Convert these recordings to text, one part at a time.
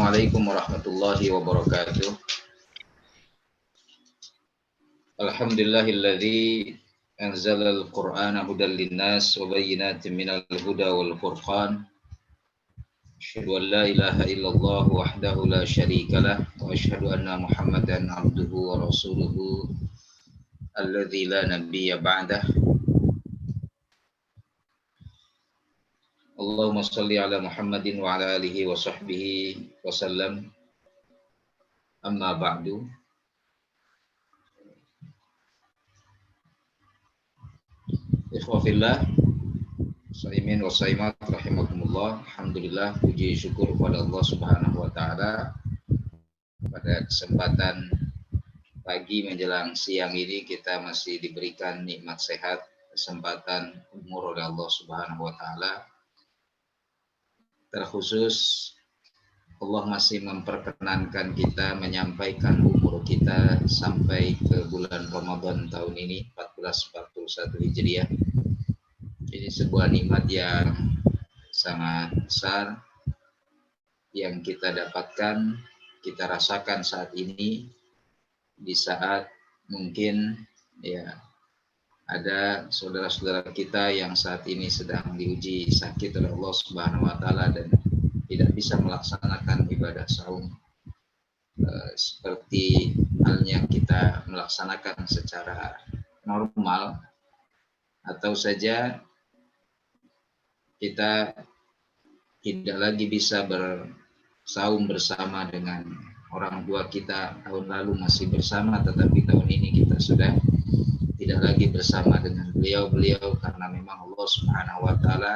Assalamualaikum warahmatullahi wabarakatuh. Alhamdulillahilladzi anzalal Qur'ana hudal linnas wa bayyinatin minal huda wal furqan. Asyhadu an la ilaha illallah wahdahu la syarikalah wa asyhadu anna Muhammadan abduhu wa rasuluhu alladzi la nabiyya ba'dah. Allahumma shalli ala Muhammadin wa ala alihi wa sahbihi wa sallam. Amma ba'du. Ikhwafillah, Saimin wa Saimat rahimakumullah. Alhamdulillah, puji syukur kepada Allah Subhanahu wa taala. Pada kesempatan pagi menjelang siang ini kita masih diberikan nikmat sehat, kesempatan umur oleh Allah Subhanahu wa taala. Terkhusus Allah masih memperkenankan kita menyampaikan umur kita sampai ke bulan Ramadan tahun ini 1441 Hijriah. Ini sebuah nikmat yang sangat besar yang kita dapatkan, kita rasakan saat ini, di saat mungkin ya ada saudara-saudara kita yang saat ini sedang diuji sakit oleh Allah Subhanahu wa taala dan tidak bisa melaksanakan ibadah saum seperti halnya kita melaksanakan secara normal, atau saja kita tidak lagi bisa bersaum bersama dengan orang tua kita. Tahun lalu masih bersama, tetapi tahun ini kita sudah tidak lagi bersama dengan beliau-beliau karena memang Allah Subhanahu wa taala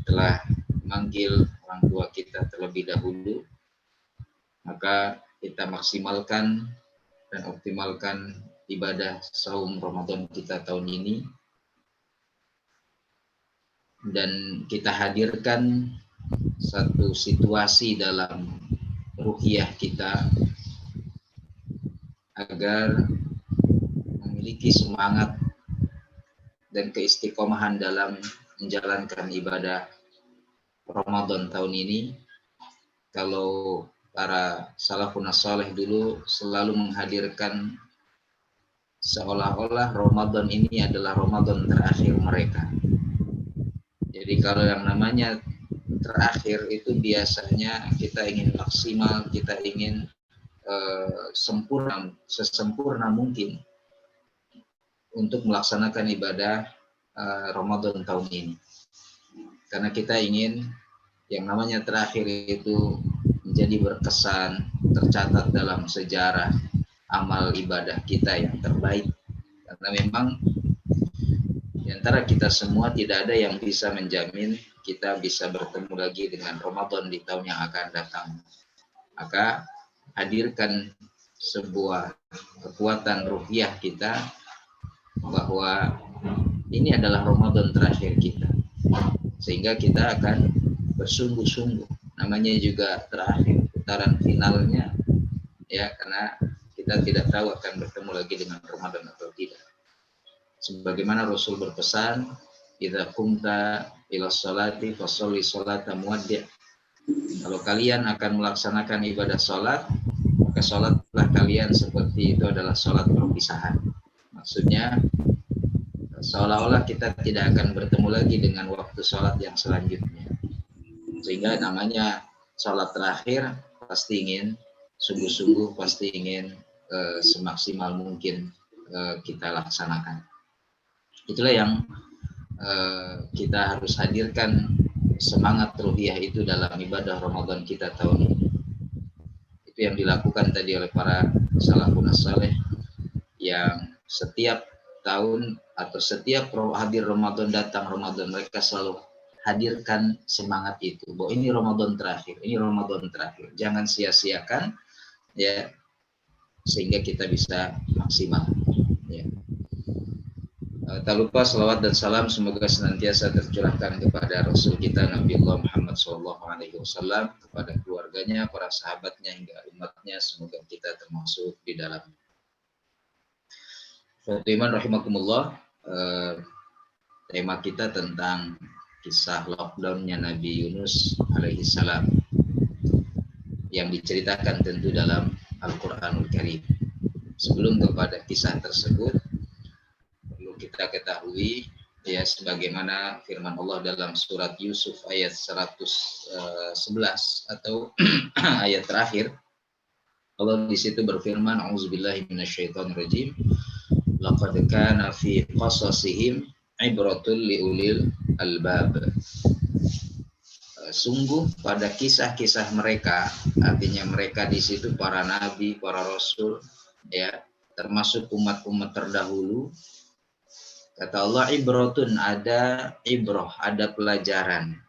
telah memanggil orang tua kita terlebih dahulu. Maka kita maksimalkan dan optimalkan ibadah saum Ramadan kita tahun ini, dan kita hadirkan satu situasi dalam ruhiyah kita agar memiliki semangat dan keistiqomahan dalam menjalankan ibadah Ramadan tahun ini. Kalau para salafun saleh dulu selalu menghadirkan seolah-olah Ramadan ini adalah Ramadan terakhir mereka. Jadi kalau yang namanya terakhir itu biasanya kita ingin maksimal, kita ingin sesempurna mungkin untuk melaksanakan ibadah Ramadan tahun ini. Karena kita ingin yang namanya terakhir itu menjadi berkesan, tercatat dalam sejarah amal ibadah kita yang terbaik. Karena memang di antara kita semua tidak ada yang bisa menjamin kita bisa bertemu lagi dengan Ramadan di tahun yang akan datang. Maka hadirkan sebuah kekuatan ruhiyah kita bahwa ini adalah Ramadan terakhir kita, sehingga kita akan bersungguh-sungguh. Namanya juga terakhir, putaran finalnya, ya, karena kita tidak tahu akan bertemu lagi dengan Ramadan atau tidak. Sebagaimana Rasul berpesan, idza qumta ila sholati fasholli sholata muwaddi'. Kalau kalian akan melaksanakan ibadah sholat, maka sholatlah kalian seperti itu adalah sholat perpisahan. Maksudnya seolah-olah kita tidak akan bertemu lagi dengan waktu sholat yang selanjutnya. Sehingga namanya sholat terakhir pasti ingin sungguh-sungguh, pasti ingin semaksimal mungkin kita laksanakan. Itulah yang kita harus hadirkan, semangat ruhiyah itu dalam ibadah Ramadan kita tahun ini. Itu yang dilakukan tadi oleh para salafun saleh yang setiap tahun atau setiap hadir Ramadan, datang Ramadan, mereka selalu hadirkan semangat itu bahwa ini Ramadan terakhir, ini Ramadan terakhir. Jangan sia-siakan, ya, sehingga kita bisa maksimal, ya. Tak lupa selawat dan salam semoga senantiasa tercurahkan kepada Rasul kita Nabi Allah Muhammad SAW, kepada keluarganya, para sahabatnya hingga umatnya. Semoga kita termasuk di dalamnya. Iman rahimakumullah, tema kita tentang kisah lockdownnya Nabi Yunus alaihi salam. yang diceritakan tentu dalam Al-Quranul Karim. Sebelum kepada kisah tersebut, perlu kita ketahui ya sebagaimana firman Allah dalam surat Yusuf ayat 111 atau ayat terakhir. Allah di situ berfirman, A'udzubillahi minasyaitonirrajim. Laqad kana fi qasasihim ibratul liulil albab. Sungguh pada kisah-kisah mereka, artinya mereka di situ para nabi, para rasul, ya, termasuk umat-umat terdahulu. Kata Allah, ibratun, ada ibrah, ada pelajaran.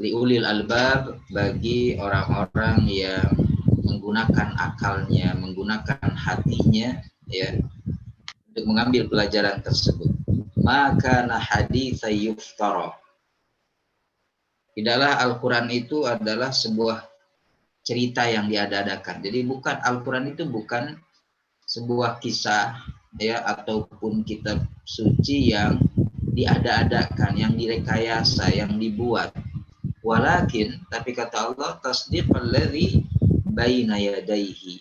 Liulil albab, bagi orang-orang yang menggunakan akalnya, menggunakan hatinya, ya, untuk mengambil pelajaran tersebut. Maka haditsa yuftara. Tidaklah Al-Quran itu adalah sebuah cerita yang diada-adakan. Jadi bukan Al-Quran itu bukan sebuah kisah ya ataupun kitab suci yang diada-adakan, yang direkayasa, yang dibuat. Walakin, tapi kata Allah, tasdiqal ladzi baina yadayhi.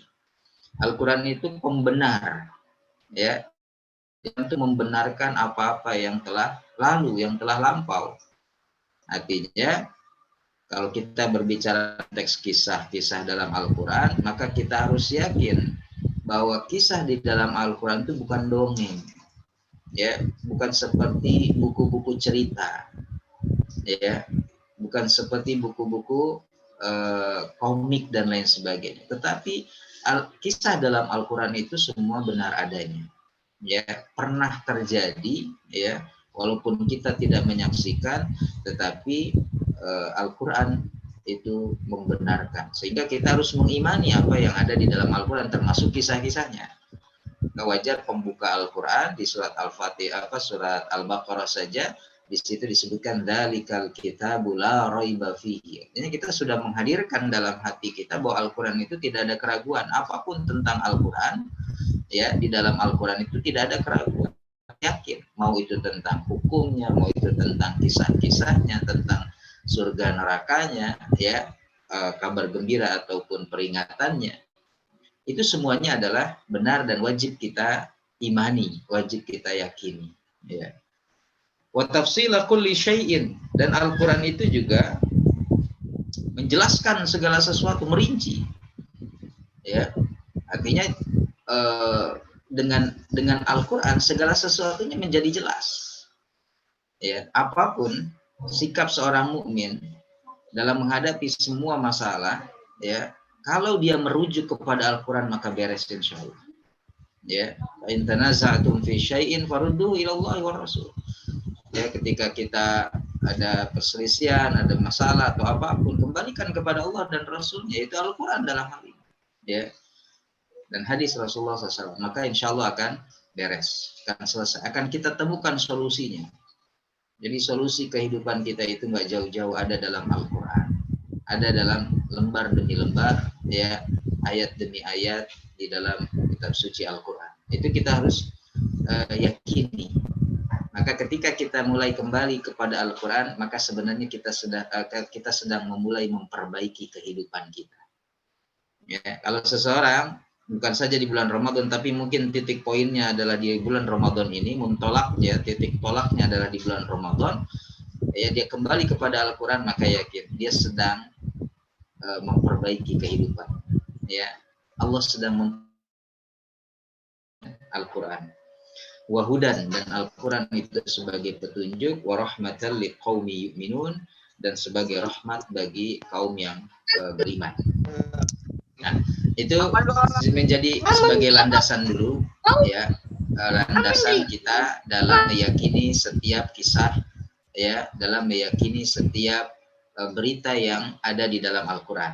Al-Quran itu pembenar, ya, itu membenarkan apa-apa yang telah lalu, yang telah lampau. Artinya, kalau kita berbicara teks kisah-kisah dalam Al-Quran, maka kita harus yakin bahwa kisah di dalam Al-Quran itu bukan dongeng, ya, bukan seperti buku-buku cerita, ya, bukan seperti buku-buku komik dan lain sebagainya. Tetapi kisah dalam Al-Quran itu semua benar adanya, ya, pernah terjadi, ya, walaupun kita tidak menyaksikan, tetapi Al-Quran itu membenarkan. Sehingga kita harus mengimani apa yang ada di dalam Al-Quran, termasuk kisah-kisahnya. Wajar pembuka Al-Quran di surat Al-Fatihah, surat Al-Baqarah saja, di situ disebutkan dzalikal kitabu la raiba fihi. Artinya kita sudah menghadirkan dalam hati kita bahwa Al-Quran itu tidak ada keraguan apapun tentang Al-Quran. Ya, di dalam Al-Quran itu tidak ada keraguan. Yakin, mau itu tentang hukumnya, mau itu tentang kisah-kisahnya, tentang surga nerakanya, ya, kabar gembira ataupun peringatannya, itu semuanya adalah benar dan wajib kita imani, wajib kita yakini, ya. Wa tafsila kulli syai'in, dan Al-Quran itu juga menjelaskan segala sesuatu, merinci, ya. Artinya dengan Al-Quran segala sesuatunya menjadi jelas, ya. Apapun sikap seorang mukmin dalam menghadapi semua masalah, ya, kalau dia merujuk kepada Al-Quran maka beres insyaallah, ya. In tanaza'tum fi syai'in farudduhu ila Allah wa Rasul. Ya, ketika kita ada perselisihan, ada masalah atau apapun, kembalikan kepada Allah dan Rasulnya, itu Al-Quran dalam hal ini, ya, dan hadis Rasulullah SAW, maka insya Allah akan beres, akan selesai, akan kita temukan solusinya. Jadi solusi kehidupan kita itu nggak jauh-jauh ada dalam Al-Quran, ada dalam lembar demi lembar, ya, ayat demi ayat di dalam kitab suci Al-Quran. Itu kita harus yakini. Maka ketika kita mulai kembali kepada Al-Quran, maka sebenarnya kita sedang memulai memperbaiki kehidupan kita. Ya, kalau seseorang bukan saja di bulan Ramadan, tapi mungkin titik poinnya adalah di bulan Ramadan ini, muntolak, ya, titik tolaknya adalah di bulan Ramadan, ya, dia kembali kepada Al-Quran, maka yakin dia sedang memperbaiki kehidupan, ya. Allah sedang Al-Quran. Wahudan, dan Al-Quran itu sebagai petunjuk, warahmatan liqaumi yu'minun, dan sebagai rahmat bagi kaum yang beriman. Nah, itu menjadi sebagai landasan dulu, ya, landasan kita dalam meyakini setiap kisah, ya, dalam meyakini setiap berita yang ada di dalam Al-Quran.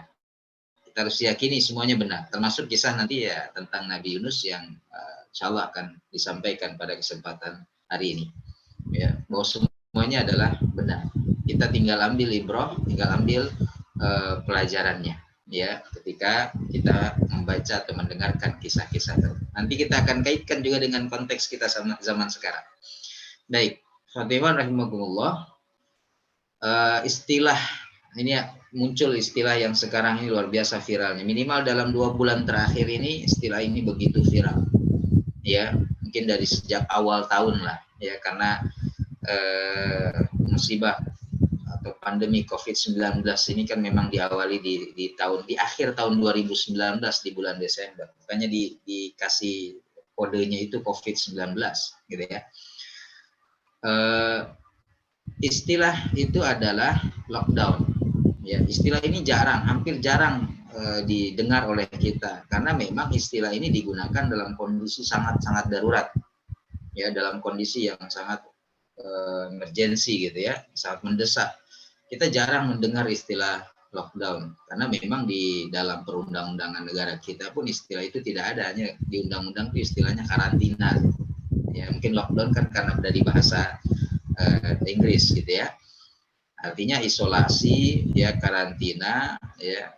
Kita harus yakini semuanya benar, termasuk kisah nanti, ya, tentang Nabi Yunus yang insya Allah akan disampaikan pada kesempatan hari ini, ya, bahwa semuanya adalah benar. Kita tinggal ambil ibrah, tinggal ambil pelajarannya, ya, ketika kita membaca atau mendengarkan kisah-kisah itu. Nanti kita akan kaitkan juga dengan konteks kita sama zaman sekarang. Baik, Fatimah rahimahumullah, istilah ini muncul istilah yang sekarang ini luar biasa viralnya. Minimal dalam 2 bulan terakhir ini istilah ini begitu viral. Ya, mungkin dari sejak awal tahun lah, ya, karena musibah atau pandemi COVID-19 ini kan memang diawali di akhir tahun 2019 di bulan Desember. Makanya dikasih kodenya itu COVID-19 gitu ya. Istilah itu adalah lockdown. Ya, istilah ini hampir jarang didengar oleh kita karena memang istilah ini digunakan dalam kondisi sangat-sangat darurat. Ya, dalam kondisi yang sangat emergensi gitu ya, sangat mendesak. Kita jarang mendengar istilah lockdown karena memang di dalam perundang-undangan negara kita pun istilah itu tidak ada, hanya di undang-undang itu istilahnya karantina. Ya, mungkin lockdown kan karena dari bahasa Inggris gitu ya. Artinya isolasi, ya, karantina, ya,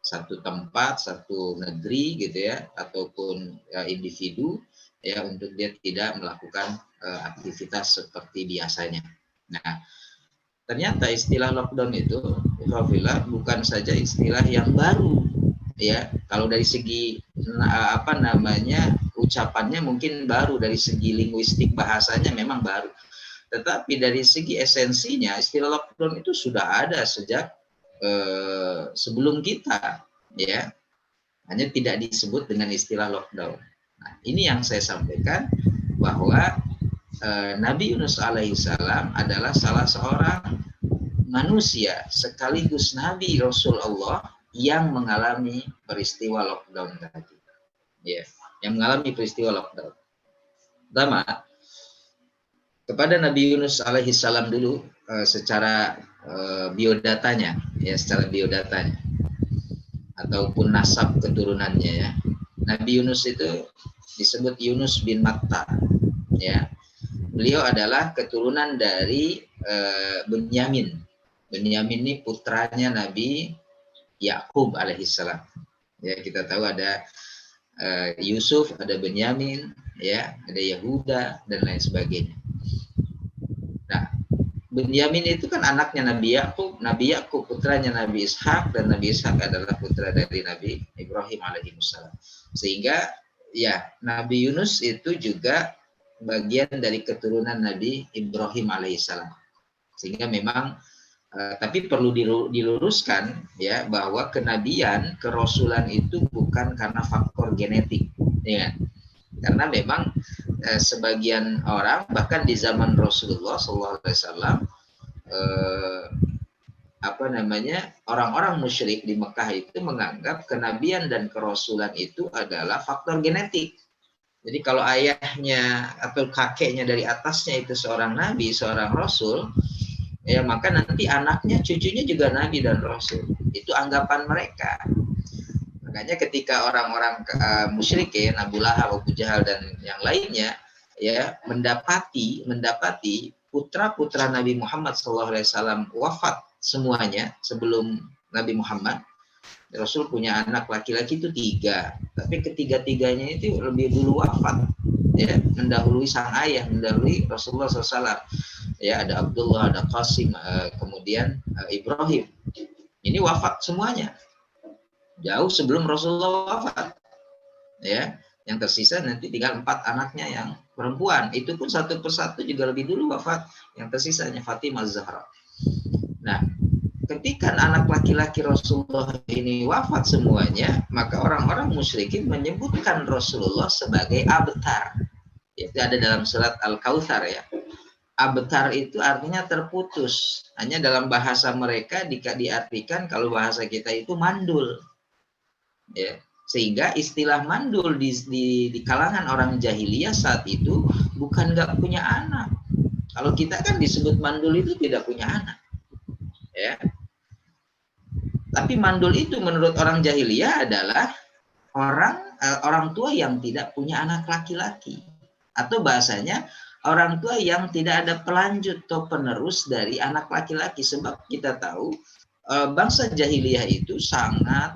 satu tempat, satu negeri gitu ya, ataupun individu ya, untuk dia tidak melakukan aktivitas seperti biasanya. Nah, ternyata istilah lockdown itu bukan saja istilah yang baru, ya. Kalau dari segi ucapannya mungkin baru, dari segi linguistik bahasanya memang baru, tetapi dari segi esensinya istilah lockdown itu sudah ada sejak sebelum kita, ya. Hanya tidak disebut dengan istilah lockdown. Nah, ini yang saya sampaikan bahwa Nabi Yunus alaihissalam adalah salah seorang manusia sekaligus Nabi Rasulullah yang mengalami peristiwa lockdown tadi. Ya, yang mengalami peristiwa lockdown. Pertama, kepada Nabi Yunus alaihissalam dulu secara biodatanya, ya, secara biodatanya ataupun nasab keturunannya, ya. Nabi Yunus itu disebut Yunus bin Matta, ya. Beliau adalah keturunan dari Benyamin. Benyamin ini putranya Nabi Yakub alaihissalam. Ya, kita tahu ada Yusuf, ada Benyamin, ya, ada Yahuda dan lain sebagainya. Nah, Benyamin itu kan anaknya Nabi Yakub. Nabi Yakub putranya Nabi Ishak, dan Nabi Ishak adalah putra dari Nabi Ibrahim alaihissalam. Sehingga ya, Nabi Yunus itu juga bagian dari keturunan Nabi Ibrahim alaihissalam. Sehingga memang tapi perlu diluruskan, ya, bahwa kenabian, kerasulan itu bukan karena faktor genetik, ya. Karena memang sebagian orang bahkan di zaman Rasulullah SAW orang-orang musyrik di Mekah itu menganggap kenabian dan kerasulan itu adalah faktor genetik. Jadi kalau ayahnya atau kakeknya dari atasnya itu seorang nabi, seorang rasul, ya, maka nanti anaknya, cucunya juga nabi dan rasul. Itu anggapan mereka. Makanya ketika orang-orang musyrik, ya, Abu Lahab, Abu Jahal dan yang lainnya, ya, mendapati putra-putra Nabi Muhammad SAW wafat semuanya sebelum Nabi Muhammad. Rasul punya anak laki-laki itu 3, tapi ketiga-tiganya itu lebih dulu wafat, ya, mendahului sang ayah, mendahului Rasulullah SAW. Ya, ada Abdullah, ada Qasim, kemudian Ibrahim. Ini wafat semuanya jauh sebelum Rasulullah wafat. Ya, yang tersisa nanti tinggal 4 anaknya yang perempuan. Itu pun satu persatu juga lebih dulu wafat. Yang tersisanya Fatimah Zahra. Nah, ketika anak laki-laki Rasulullah ini wafat semuanya, maka orang-orang musyrikin menyebutkan Rasulullah sebagai abtar. Itu ada dalam surat Al-Kautsar, ya. Abtar itu artinya terputus. Hanya dalam bahasa mereka diartikan, kalau bahasa kita itu mandul. Ya. Sehingga istilah mandul di kalangan orang jahiliyah saat itu bukan nggak punya anak. Kalau kita kan disebut mandul itu tidak punya anak. Ya. Tapi mandul itu menurut orang jahiliyah adalah orang tua yang tidak punya anak laki-laki, atau bahasanya orang tua yang tidak ada pelanjut atau penerus dari anak laki-laki. Sebab kita tahu bangsa jahiliyah itu sangat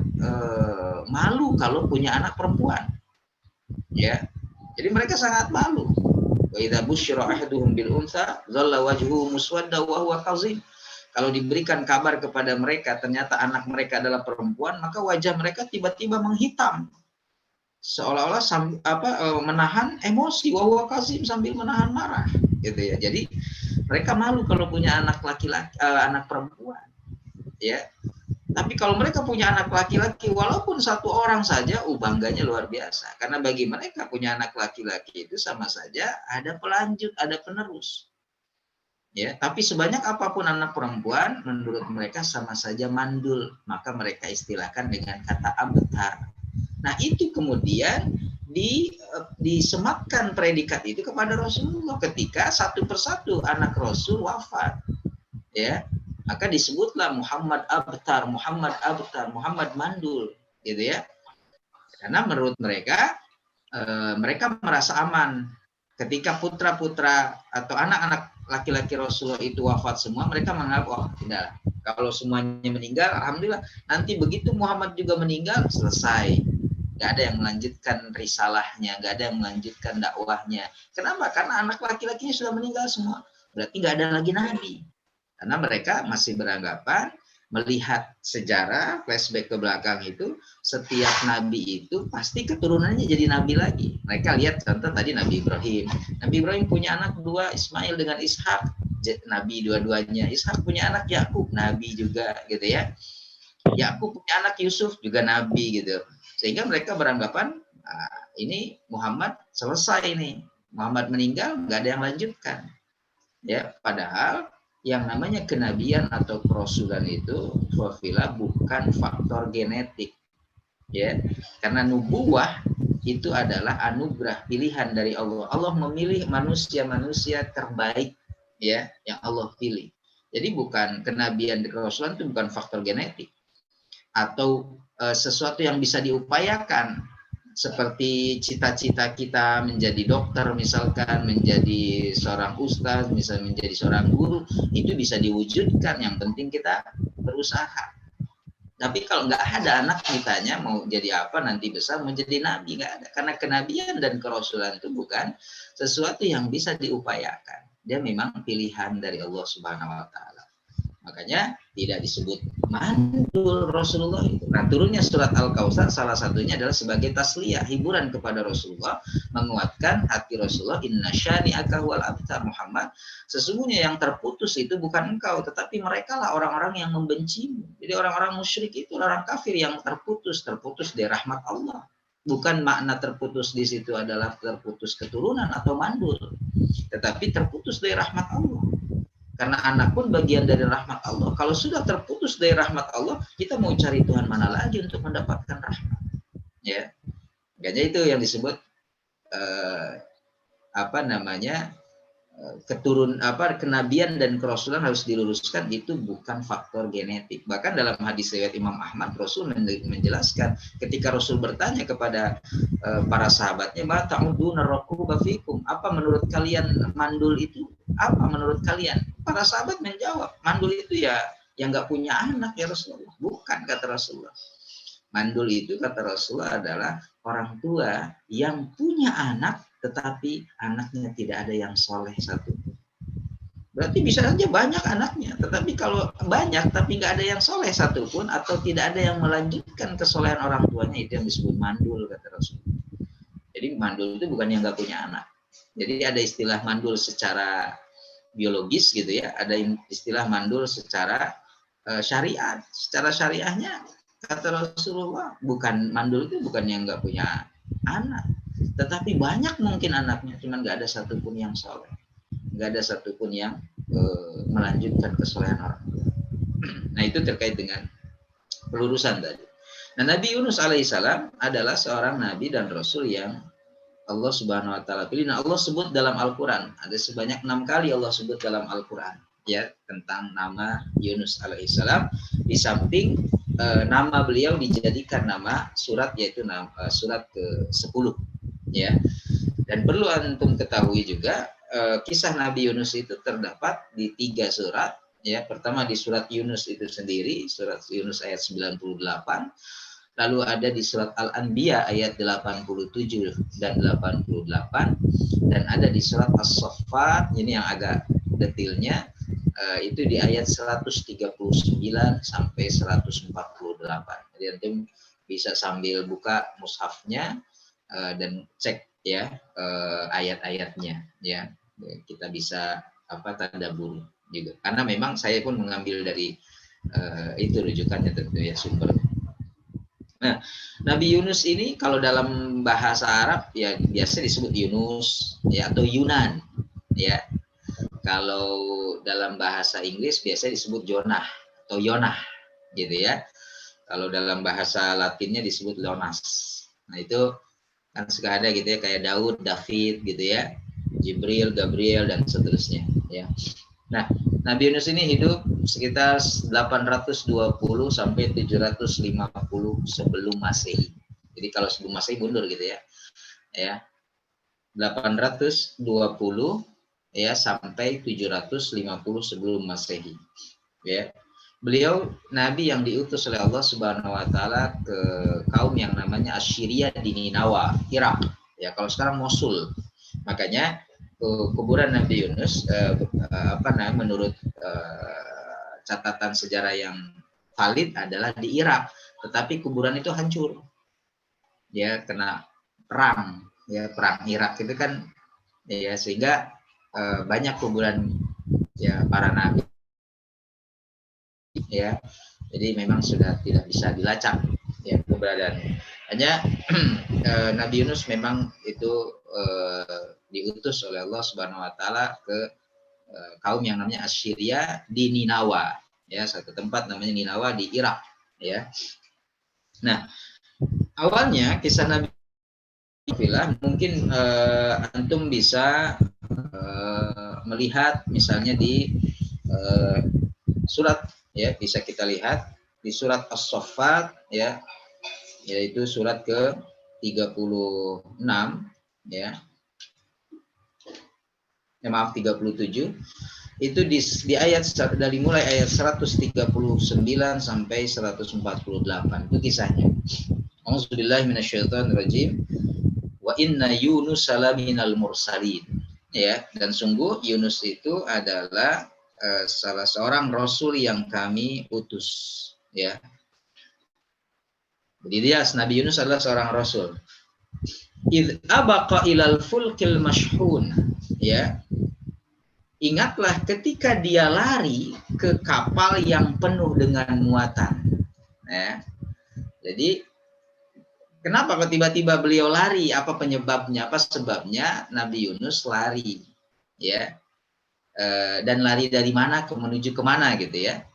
malu kalau punya anak perempuan, ya. Jadi mereka sangat malu. Wa idza busyira ahaduhum bil untha dhalla wajhuhu muswadda wa huwa kazim. Kalau diberikan kabar kepada mereka ternyata anak mereka adalah perempuan, maka wajah mereka tiba-tiba menghitam, seolah-olah menahan emosi, wahuwa kazim, sambil menahan marah, gitu ya. Jadi mereka malu kalau punya anak laki-laki, anak perempuan, ya. Tapi kalau mereka punya anak laki-laki, walaupun satu orang saja, bangganya luar biasa. Karena bagi mereka punya anak laki-laki itu sama saja ada pelanjut, ada penerus. Ya, tapi sebanyak apapun anak perempuan, menurut mereka sama saja mandul. Maka mereka istilahkan dengan kata abtar. Nah, itu kemudian disematkan predikat itu kepada Rasulullah ketika satu persatu anak Rasul wafat. Ya, maka disebutlah Muhammad abtar, Muhammad abtar, Muhammad mandul, gitu ya. Karena menurut mereka mereka merasa aman ketika putra-putra atau anak-anak laki-laki Rasulullah itu wafat semua, mereka menganggap, wah tidak, kalau semuanya meninggal, alhamdulillah, nanti begitu Muhammad juga meninggal, selesai. Gak ada yang melanjutkan risalahnya, gak ada yang melanjutkan dakwahnya. Kenapa? Karena anak laki-lakinya sudah meninggal semua, berarti gak ada lagi nabi. Karena mereka masih beranggapan, melihat sejarah, flashback ke belakang itu, setiap nabi itu pasti keturunannya jadi nabi lagi. Mereka lihat contoh tadi Nabi Ibrahim. Nabi Ibrahim punya anak dua, Ismail dengan Ishak, nabi dua-duanya. Ishak punya anak Yakub, nabi juga, gitu ya. Yakub punya anak Yusuf, juga nabi, gitu. Sehingga mereka beranggapan, ini Muhammad selesai nih. Muhammad meninggal, nggak ada yang lanjutkan. Ya, padahal yang namanya kenabian atau kerasulan itu wafila bukan faktor genetik, ya, karena nubuwah itu adalah anugerah pilihan dari Allah. Allah memilih manusia-manusia terbaik, ya, yang Allah pilih. Jadi bukan kenabian dan kerasulan itu bukan faktor genetik atau sesuatu yang bisa diupayakan. Seperti cita-cita kita menjadi dokter misalkan, menjadi seorang ustaz, misalnya menjadi seorang guru, itu bisa diwujudkan, yang penting kita berusaha. Tapi kalau nggak ada anak ditanya mau jadi apa nanti besar, mau jadi nabi, nggak ada. Karena kenabian dan kerasulan itu bukan sesuatu yang bisa diupayakan. Dia memang pilihan dari Allah Subhanahu wa Ta'ala. Makanya tidak disebut mandul Rasulullah itu. Nah, turunnya surat Al-Kautsar salah satunya adalah sebagai tasliyah, hiburan kepada Rasulullah, menguatkan hati Rasulullah. Inna syani'aka huwal abtar, Muhammad, sesungguhnya yang terputus itu bukan engkau, tetapi mereka lah orang-orang yang membencimu. Jadi orang-orang musyrik itu orang kafir yang terputus dari rahmat Allah. Bukan makna terputus di situ adalah terputus keturunan atau mandul, tetapi terputus dari rahmat Allah. Karena anak pun bagian dari rahmat Allah. Kalau sudah terputus dari rahmat Allah, kita mau cari Tuhan mana lagi untuk mendapatkan rahmat? Ya, makanya itu yang disebut kenabian dan kerasulan harus diluruskan, itu bukan faktor genetik. Bahkan dalam hadis riwayat Imam Ahmad, Rasul menjelaskan ketika Rasul bertanya kepada para sahabatnya, "Ma ta'uduna raquba fikum?" Apa menurut kalian mandul itu? Apa menurut kalian? Para sahabat menjawab, mandul itu ya yang nggak punya anak ya Rasulullah. Bukan, kata Rasulullah. Mandul itu kata Rasulullah adalah orang tua yang punya anak tetapi anaknya tidak ada yang soleh satu. Berarti bisa saja banyak anaknya, tetapi kalau banyak tapi nggak ada yang soleh satupun, atau tidak ada yang melanjutkan kesolehan orang tuanya, itu yang disebut mandul, kata Rasulullah. Jadi mandul itu bukan yang nggak punya anak. Jadi ada istilah mandul secara biologis gitu ya, ada istilah mandul secara syariat. Secara syariahnya kata Rasulullah, bukan mandul itu bukan yang nggak punya anak, tetapi banyak mungkin anaknya, cuman nggak ada satupun yang soleh, nggak ada satupun yang melanjutkan kesolehan orang tua. Nah, itu terkait dengan pelurusan tadi. Nah, Nabi Yunus alaihissalam adalah seorang nabi dan rasul yang Allah Subhanahu wa Ta'ala pilih. Nah, Allah sebut dalam Al-Quran, ada sebanyak 6 kali Allah sebut dalam Al-Quran ya tentang nama Yunus alaihissalam. Di samping nama beliau dijadikan nama surat, yaitu surat ke-10 ya. Dan perlu antum ketahui juga kisah Nabi Yunus itu terdapat di 3 surat ya. Pertama di surat Yunus itu sendiri, surat Yunus ayat 98. Lalu ada di surat Al-Anbiya ayat 87 dan 88, dan ada di surat As-Saffat, ini yang agak detailnya, itu di ayat 139 sampai 148. Jadi antum bisa sambil buka mushafnya dan cek ya ayat-ayatnya ya. Kita bisa tadabbur juga. Karena memang saya pun mengambil dari itu rujukannya tentu ya sumber. Nah, Nabi Yunus ini kalau dalam bahasa Arab ya biasa disebut Yunus ya atau Yunan ya. Kalau dalam bahasa Inggris biasa disebut Jonah atau Yonah gitu ya. Kalau dalam bahasa Latinnya disebut Leonas. Nah, itu kan suka ada gitu ya kayak Daud, David gitu ya. Jibril, Gabriel dan seterusnya ya. Nah, Nabi Yunus ini hidup sekitar 820 sampai 750 sebelum Masehi. Jadi kalau sebelum Masehi mundur gitu ya. Ya. 820 ya sampai 750 sebelum Masehi. Ya. Beliau nabi yang diutus oleh Allah Subhanahu wa taala ke kaum yang namanya Assyria di Ninawa, Irak. Ya, kalau sekarang Mosul. Makanya kuburan Nabi Yunus menurut catatan sejarah yang valid adalah di Irak, tetapi kuburan itu hancur ya kena perang ya, perang Irak itu kan ya, sehingga banyak kuburan ya para nabi ya, jadi memang sudah tidak bisa dilacak ya keberadaannya. Hanya Nabi Yunus memang itu diutus oleh Allah Subhanahu wa taala ke kaum yang namanya Assyria di Ninawa ya, satu tempat namanya Ninawa di Irak ya. Nah, awalnya kisah Nabi mungkin antum bisa melihat misalnya di surat ya, bisa kita lihat di surat As-Saffat ya, yaitu surat ke 36 ya. Maaf 37 itu di ayat dari mulai ayat 139 sampai 148 itu kisahnya. A'udzubillahi minasyaitonirrajim. Wa inna Yunus salaminal mursalin ya, dan sungguh Yunus itu adalah salah seorang rasul yang kami utus ya. Jadi dia Nabi Yunus adalah seorang rasul. Idh abaqa ilal fulkil mashhun ya. Ingatlah ketika dia lari ke kapal yang penuh dengan muatan. Ya. Jadi kenapa kok tiba-tiba beliau lari? Apa penyebabnya? Apa sebabnya Nabi Yunus lari? Ya, dan lari dari mana menuju kemana gitu ya?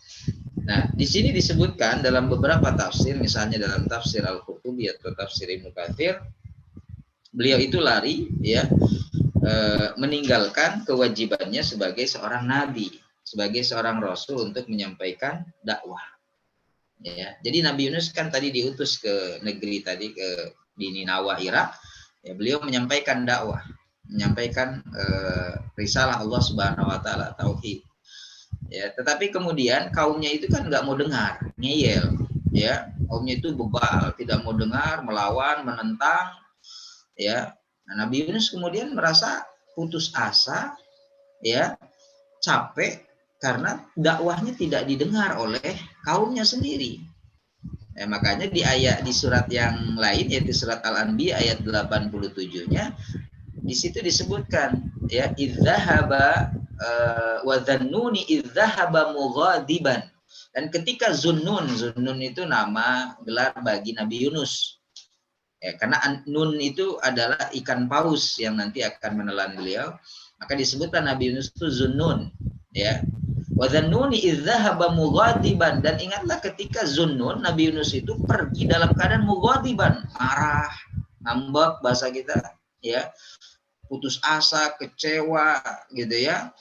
Nah, di sini disebutkan dalam beberapa tafsir, misalnya dalam tafsir Al-Qurtubi atau tafsir Ibnu Katsir, beliau itu lari ya, meninggalkan kewajibannya sebagai seorang nabi, sebagai seorang rasul untuk menyampaikan dakwah. Ya, jadi Nabi Yunus kan tadi diutus ke negeri tadi di Ninawa Irak, ya beliau menyampaikan dakwah, menyampaikan risalah Allah Subhanahu wa taala, tauhid. Ya, tetapi kemudian kaumnya itu kan nggak mau dengar, ngeyel, ya, kaumnya itu bebal, tidak mau dengar, melawan, menentang, ya. Nah, Nabi Yunus kemudian merasa putus asa, ya, capek karena dakwahnya tidak didengar oleh kaumnya sendiri. Ya, makanya di surat yang lain yaitu surat Al-Anbiya ayat 87-nya di situ disebutkan ya idzahaba wa dzannuni idzahaba mughadiban, dan ketika Zunnun itu nama gelar bagi Nabi Yunus. Ya, karena nun itu adalah ikan paus yang nanti akan menelan beliau, maka disebutkan Nabi Yunus itu Zunnun ya. Wa dzannuni idzahaba mughadiban, dan ingatlah ketika Zunnun Nabi Yunus itu pergi dalam keadaan mughadiban, marah, ngambek bahasa kita ya, putus asa, kecewa gitu ya.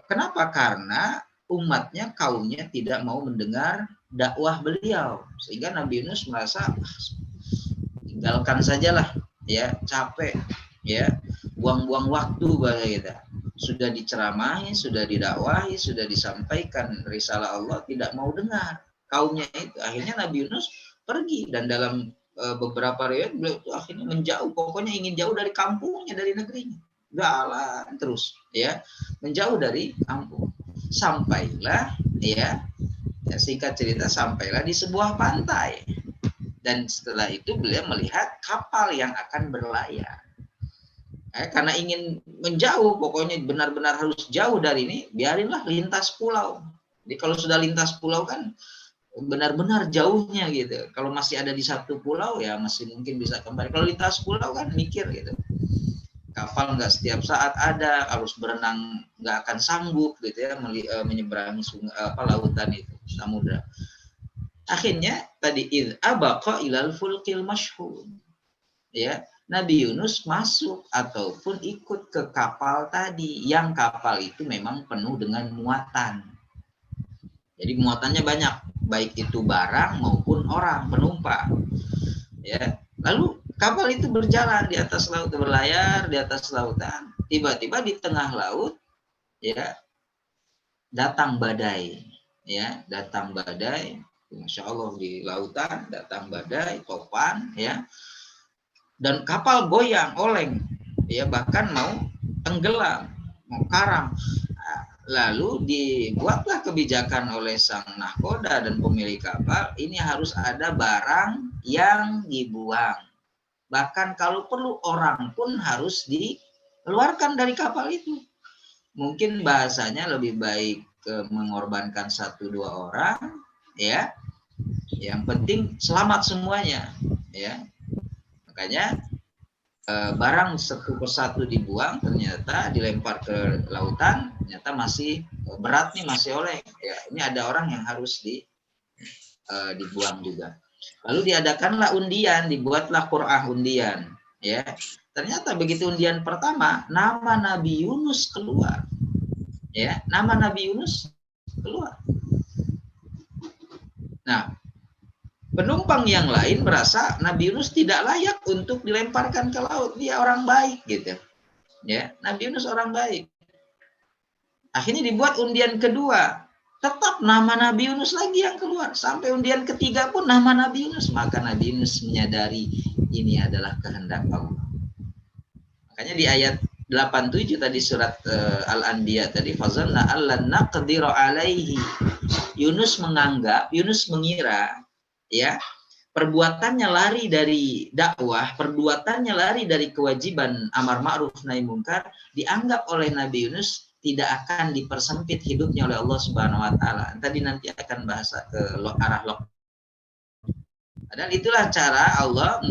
Kenapa? Karena umatnya, kaumnya tidak mau mendengar dakwah beliau, sehingga Nabi Yunus merasa tinggalkan sajalah ya, capek ya, buang-buang waktu bahasa kita. Sudah diceramahi, sudah didakwahi, sudah disampaikan risalah Allah, tidak mau dengar kaumnya itu. Akhirnya Nabi Yunus pergi, dan dalam beberapa riwayat beliau itu akhirnya menjauh, pokoknya ingin jauh dari kampungnya, dari negerinya, jalan terus ya, menjauh dari kampung. sampailah ya, singkat cerita sampailah di sebuah pantai. Dan setelah itu beliau melihat kapal yang akan berlayar. Karena ingin menjauh, pokoknya benar-benar harus jauh dari ini, biarinlah lintas pulau. Jadi kalau sudah lintas pulau kan benar-benar jauhnya gitu. Kalau masih ada di satu pulau ya masih mungkin bisa kembali. Kalau lintas pulau kan mikir gitu. Kapal nggak setiap saat ada, harus berenang nggak akan sanggup gitu ya menyeberangi sungai, lautan itu, samudra. Akhirnya tadi abaqa ilal fulkil masyhur. Ya, Nabi Yunus masuk ataupun ikut ke kapal tadi, yang kapal itu memang penuh dengan muatan. Jadi muatannya banyak, baik itu barang maupun orang penumpang. Ya, lalu kapal itu berjalan di atas laut, berlayar di atas lautan. Tiba-tiba di tengah laut, ya, datang badai. Ya, datang badai. Masya Allah di lautan datang badai, topan, ya. Dan kapal goyang, oleng, ya, bahkan mau tenggelam, mau karam. Lalu dibuatlah kebijakan oleh sang nahkoda dan pemilik kapal, ini harus ada barang yang dibuang. Bahkan kalau perlu orang pun harus dikeluarkan dari kapal itu. Mungkin bahasanya lebih baik mengorbankan 1-2 orang, ya. Yang penting selamat semuanya, ya. Makanya barang satu persatu dibuang, ternyata dilempar ke lautan, ternyata masih berat nih, masih oleng. Ya, ini ada orang yang harus dibuang juga. Lalu diadakanlah undian, dibuatlah Qur'ah undian. Ya, ternyata begitu undian pertama, nama Nabi Yunus keluar. Ya, nama Nabi Yunus keluar. Nah, penumpang yang lain merasa Nabi Yunus tidak layak untuk dilemparkan ke laut. Dia orang baik gitu. Ya, Nabi Yunus orang baik. Akhirnya dibuat undian kedua. Tetap nama Nabi Yunus lagi yang keluar. Sampai undian ketiga pun nama Nabi Yunus. Maka Nabi Yunus menyadari ini adalah kehendak Allah. Makanya di ayat 87 tadi surat Al-Anbiya tadi, fazanna allan naqdiru alaihi. Yunus mengira, ya, perbuatannya lari dari dakwah, perbuatannya lari dari kewajiban amar ma'ruf nahi munkar, dianggap oleh Nabi Yunus tidak akan dipersempit hidupnya oleh Allah Subhanahu wa taala. Tadi nanti akan bahasa ke arah lok. Padahal itulah cara Allah,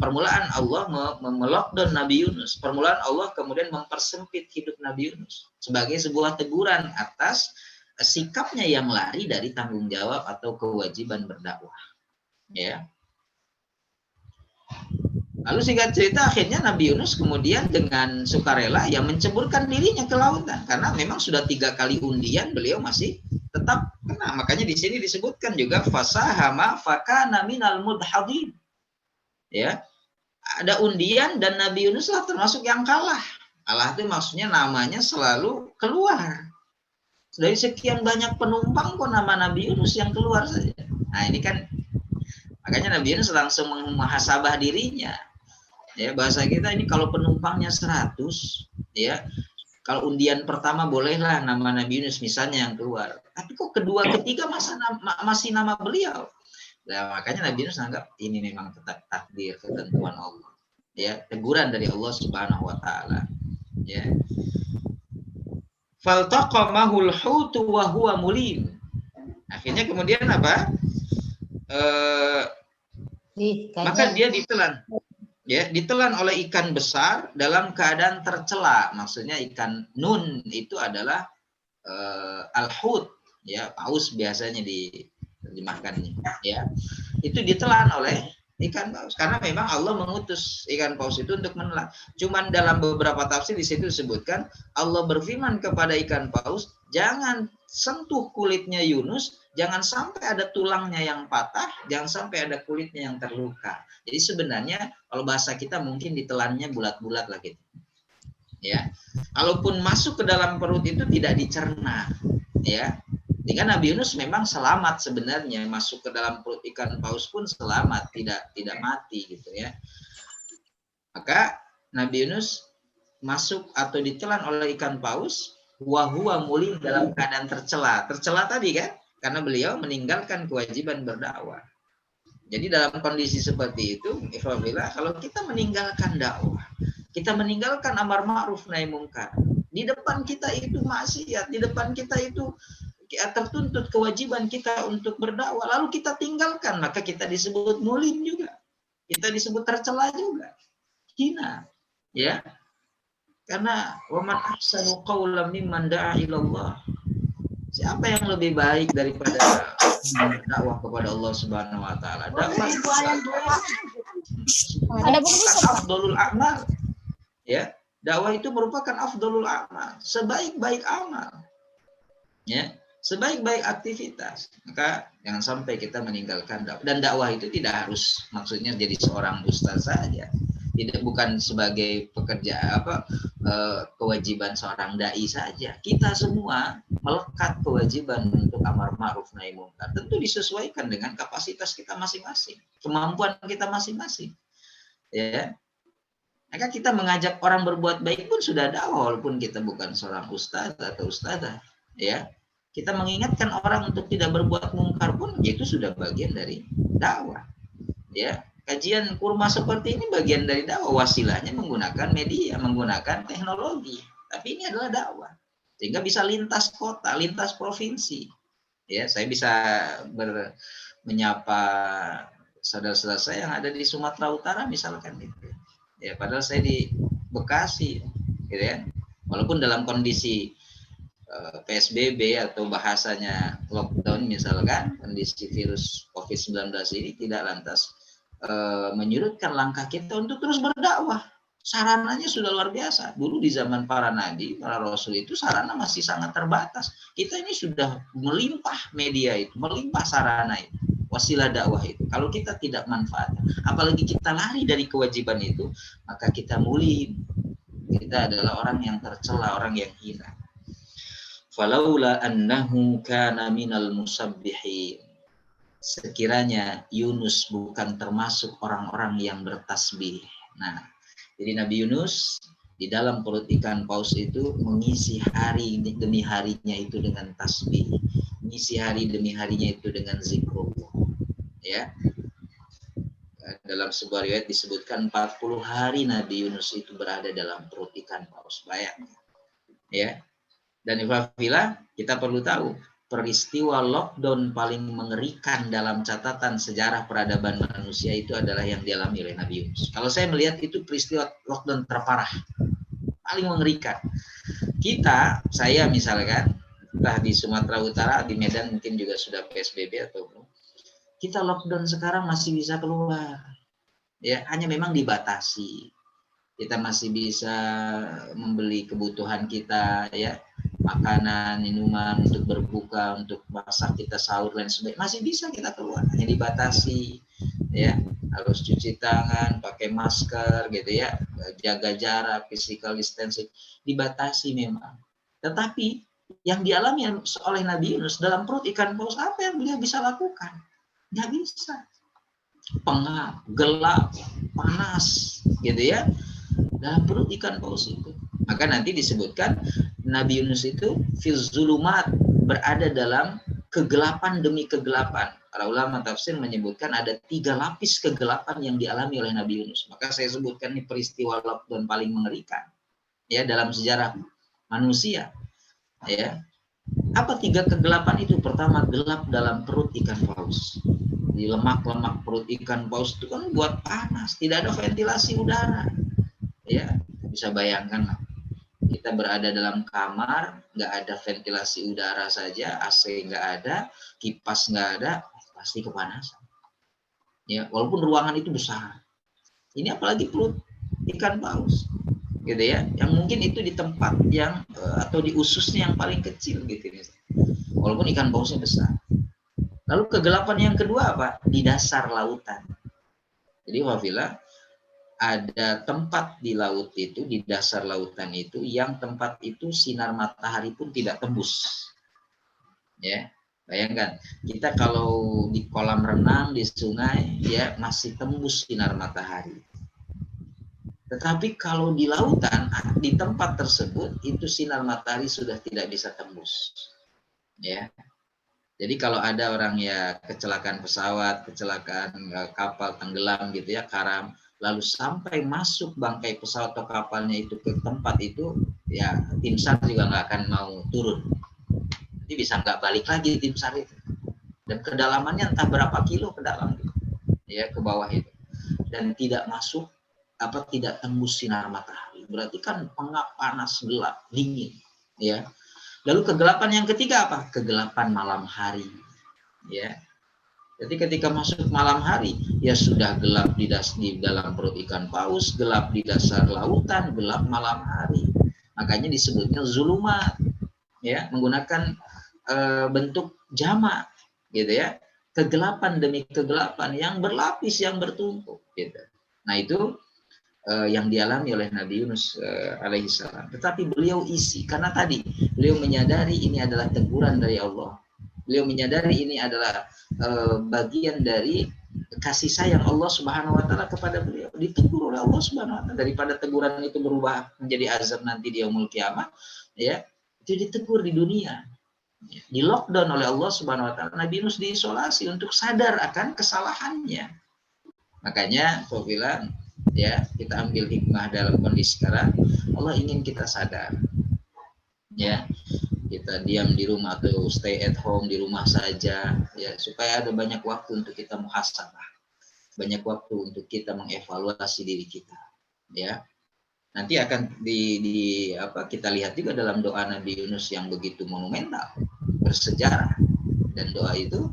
permulaan Allah melockdown Nabi Yunus. Permulaan Allah kemudian mempersempit hidup Nabi Yunus sebagai sebuah teguran atas sikapnya yang lari dari tanggung jawab atau kewajiban berdakwah. Ya. Lalu singkat cerita akhirnya Nabi Yunus kemudian dengan sukarela yang menceburkan dirinya ke lautan, karena memang sudah 3 kali undian beliau masih tetap kena. Makanya di sini disebutkan juga fasahama fakana minal mudhadin. Ya. Ada undian dan Nabi Yunus lah termasuk yang kalah. Kalah itu maksudnya namanya selalu keluar. Dari sekian banyak penumpang kok nama Nabi Yunus yang keluar saja. Nah, ini kan makanya Nabi Yunus langsung memuhasabah dirinya. Ya, bahasa kita ini kalau penumpangnya 100, ya, kalau undian pertama bolehlah nama Nabi Yunus misalnya yang keluar. Tapi kok kedua, ketiga masih nama beliau. Nah, makanya Nabi Yunus anggap ini memang takdir, ketentuan Allah. Ya, teguran dari Allah Subhanahu wa taala. Ya. Faltaqamahul hutu wa huwa mulim. Akhirnya kemudian apa? Maka dia ditelan. Ya, ditelan oleh ikan besar dalam keadaan tercela. Maksudnya ikan nun itu adalah al-hut, ya, paus biasanya dimakan, ya. Itu ditelan oleh ikan paus karena memang Allah mengutus ikan paus itu untuk menelan. Cuman dalam beberapa tafsir di situ disebutkan Allah berfirman kepada ikan paus, jangan sentuh kulitnya Yunus, jangan sampai ada tulangnya yang patah, jangan sampai ada kulitnya yang terluka. Jadi sebenarnya kalau bahasa kita mungkin ditelannya bulat-bulat lah gitu. Ya. Kalaupun masuk ke dalam perut itu tidak dicerna, ya. Sehingga Nabi Yunus memang selamat sebenarnya, masuk ke dalam perut ikan paus pun selamat, tidak mati gitu ya. Maka Nabi Yunus masuk atau ditelan oleh ikan paus, Huwa mulim dalam keadaan tercela. Tercela tadi kan, karena beliau meninggalkan kewajiban berdakwah. Jadi dalam kondisi seperti itu, ikhwafillah, kalau kita meninggalkan dakwah, kita meninggalkan amar ma'ruf nahi mungkar, di depan kita itu maksiat, di depan kita itu tertuntut kewajiban kita untuk berdakwah, lalu kita tinggalkan, maka kita disebut mulim juga, kita disebut tercela juga, hina, ya. Karena waman ahsanu qawlan mimman da'a ilallah. Siapa yang lebih baik daripada dakwah kepada Allah Subhanahu wa taala? Dakwah itu afdalul a'mal. Ya, dakwah itu merupakan afdalul a'mal, sebaik-baik amal. Ya, sebaik-baik aktivitas. Maka jangan sampai kita meninggalkan dakwah. Dan dakwah itu tidak harus maksudnya jadi seorang ustaz saja. Tidak, bukan sebagai pekerja kewajiban seorang dai saja. Kita semua melekat kewajiban untuk amar ma'ruf nahi mungkar. Tentu disesuaikan dengan kapasitas kita masing-masing, kemampuan kita masing-masing. Ya. Maka kita mengajak orang berbuat baik pun sudah dakwah, walaupun kita bukan seorang ustaz atau ustazah. Ya. Kita mengingatkan orang untuk tidak berbuat mungkar pun itu sudah bagian dari dakwah. Ya. Kajian kurma seperti ini bagian dari dakwah, wasilahnya menggunakan media, menggunakan teknologi. Tapi ini adalah dakwah. Sehingga bisa lintas kota, lintas provinsi. Ya, saya bisa menyapa saudara-saudara saya yang ada di Sumatera Utara misalkan gitu. Ya, padahal saya di Bekasi, gitu ya. Walaupun dalam kondisi PSBB atau bahasanya lockdown misalkan, kondisi virus COVID-19 ini tidak lantas menyurutkan langkah kita untuk terus berdakwah. Sarananya sudah luar biasa. Dulu di zaman para nabi, para rasul itu sarana masih sangat terbatas. Kita ini sudah melimpah media itu, melimpah sarana itu, wasilah dakwah itu. Kalau kita tidak manfaatkan, apalagi kita lari dari kewajiban itu, maka kita mulim. Kita adalah orang yang tercela, orang yang hina. Falaula annahu kana minal musabbihin. Sekiranya Yunus bukan termasuk orang-orang yang bertasbih. Nah, jadi Nabi Yunus di dalam perut ikan paus itu mengisi hari demi harinya itu dengan tasbih, mengisi hari demi harinya itu dengan zikrullah. Ya. Dalam sebuah riwayat disebutkan 40 hari Nabi Yunus itu berada dalam perut ikan paus. Bayangkan. Ya. Dan ifafillah, kita perlu tahu peristiwa lockdown paling mengerikan dalam catatan sejarah peradaban manusia itu adalah yang dialami oleh Nabi Yunus. Kalau saya melihat itu peristiwa lockdown terparah, paling mengerikan. Saya misalkan, entah di Sumatera Utara, di Medan mungkin juga sudah PSBB atau belum. Kita lockdown sekarang masih bisa keluar, ya hanya memang dibatasi. Kita masih bisa membeli kebutuhan kita, ya, makanan, minuman untuk berbuka, untuk masak kita sahur dan sebagainya, masih bisa kita keluar, hanya dibatasi, ya, harus cuci tangan, pakai masker, gitu ya, jaga jarak, physical distancing, dibatasi memang. Tetapi yang dialami oleh Nabi Yunus dalam perut ikan paus, apa yang beliau bisa lakukan? Nggak bisa. Pengap, gelap, panas, gitu ya, dalam perut ikan paus itu. Maka nanti disebutkan Nabi Yunus itu fil zulumat, berada dalam kegelapan demi kegelapan. Para ulama tafsir menyebutkan ada 3 lapis kegelapan yang dialami oleh Nabi Yunus. Maka saya sebutkan ini peristiwa lockdown paling mengerikan, ya, dalam sejarah manusia. Ya, apa 3 kegelapan itu? Pertama, gelap dalam perut ikan paus. Di lemak-lemak perut ikan paus itu kan buat panas, tidak ada ventilasi udara. Ya, bisa bayangkan lah. Kita berada dalam kamar, nggak ada ventilasi udara saja, AC nggak ada, kipas nggak ada, pasti kepanasan. Ya, walaupun ruangan itu besar. Ini apalagi perut ikan paus, gitu ya. Yang mungkin itu di tempat yang atau di ususnya yang paling kecil, gitu. Walaupun ikan pausnya besar. Lalu kegelapan yang kedua apa? Di dasar lautan. Jadi wafila, ada tempat di laut itu, di dasar lautan itu, yang tempat itu sinar matahari pun tidak tembus. Ya, bayangkan, kita kalau di kolam renang, di sungai, ya masih tembus sinar matahari. Tetapi kalau di lautan, di tempat tersebut, itu sinar matahari sudah tidak bisa tembus. Ya. Jadi kalau ada orang ya kecelakaan pesawat, kecelakaan kapal tenggelam gitu ya, karam, lalu sampai masuk bangkai pesawat atau kapalnya itu ke tempat itu, ya tim SAR juga nggak akan mau turun. Jadi bisa nggak balik lagi tim SAR itu. Dan kedalamannya entah berapa kilo ke dalam gitu, ya ke bawah itu. Dan tidak masuk tidak tembus sinar matahari. Berarti kan pengap, panas, gelap, dingin, ya. Lalu kegelapan yang ketiga apa? Kegelapan malam hari, ya. Jadi ketika masuk malam hari, ya sudah gelap di dalam perut ikan paus, gelap di dasar lautan, gelap malam hari. Makanya disebutnya zulumat, ya, menggunakan bentuk jamak, gitu ya. Kegelapan demi kegelapan yang berlapis, yang bertumpuk, gitu. Nah itu yang dialami oleh Nabi Yunus alaihissalam. Tetapi beliau isi, karena tadi beliau menyadari ini adalah teguran dari Allah. Beliau menyadari ini adalah bagian dari kasih sayang Allah Subhanahu wa taala kepada beliau. Ditegur oleh Allah Subhanahu wa taala, daripada teguran itu berubah menjadi azab nanti di yaumul kiamah, ya. Itu ditegur di dunia. Di lockdown oleh Allah Subhanahu wa taala. Nabi Yunus diisolasi untuk sadar akan kesalahannya. Makanya saya bilang, ya, kita ambil hikmah dalam kondisi sekarang. Allah ingin kita sadar, ya, kita diam di rumah atau stay at home di rumah saja, ya, supaya ada banyak waktu untuk kita muhasabah, banyak waktu untuk kita mengevaluasi diri kita, ya. Nanti akan kita lihat juga dalam doa Nabi Yunus yang begitu monumental, bersejarah, dan doa itu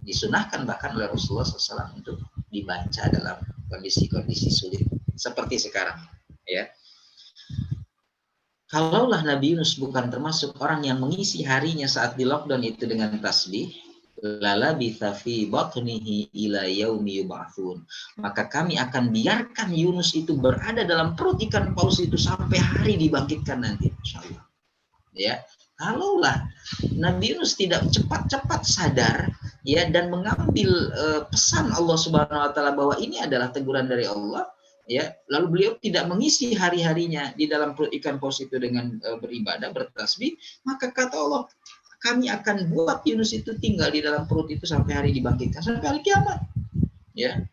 disunahkan bahkan oleh Rasulullah SAW untuk dibaca dalam kondisi-kondisi sulit seperti sekarang, ya. Kalaulah Nabi Yunus bukan termasuk orang yang mengisi harinya saat di lockdown itu dengan tasbih, lalabitha fi batnihi ila yaumi yub'atsun, maka kami akan biarkan Yunus itu berada dalam perut ikan paus itu sampai hari dibangkitkan nanti, insyaallah. Ya, kalaulah Nabi Yunus tidak cepat-cepat sadar, ya, dan mengambil pesan Allah Subhanahu wa taala bahwa ini adalah teguran dari Allah, ya, lalu beliau tidak mengisi hari-harinya di dalam perut ikan paus itu dengan beribadah, bertasbih, maka kata Allah, kami akan buat Yunus itu tinggal di dalam perut itu sampai hari dibangkitkan, sampai hari kiamat, ya.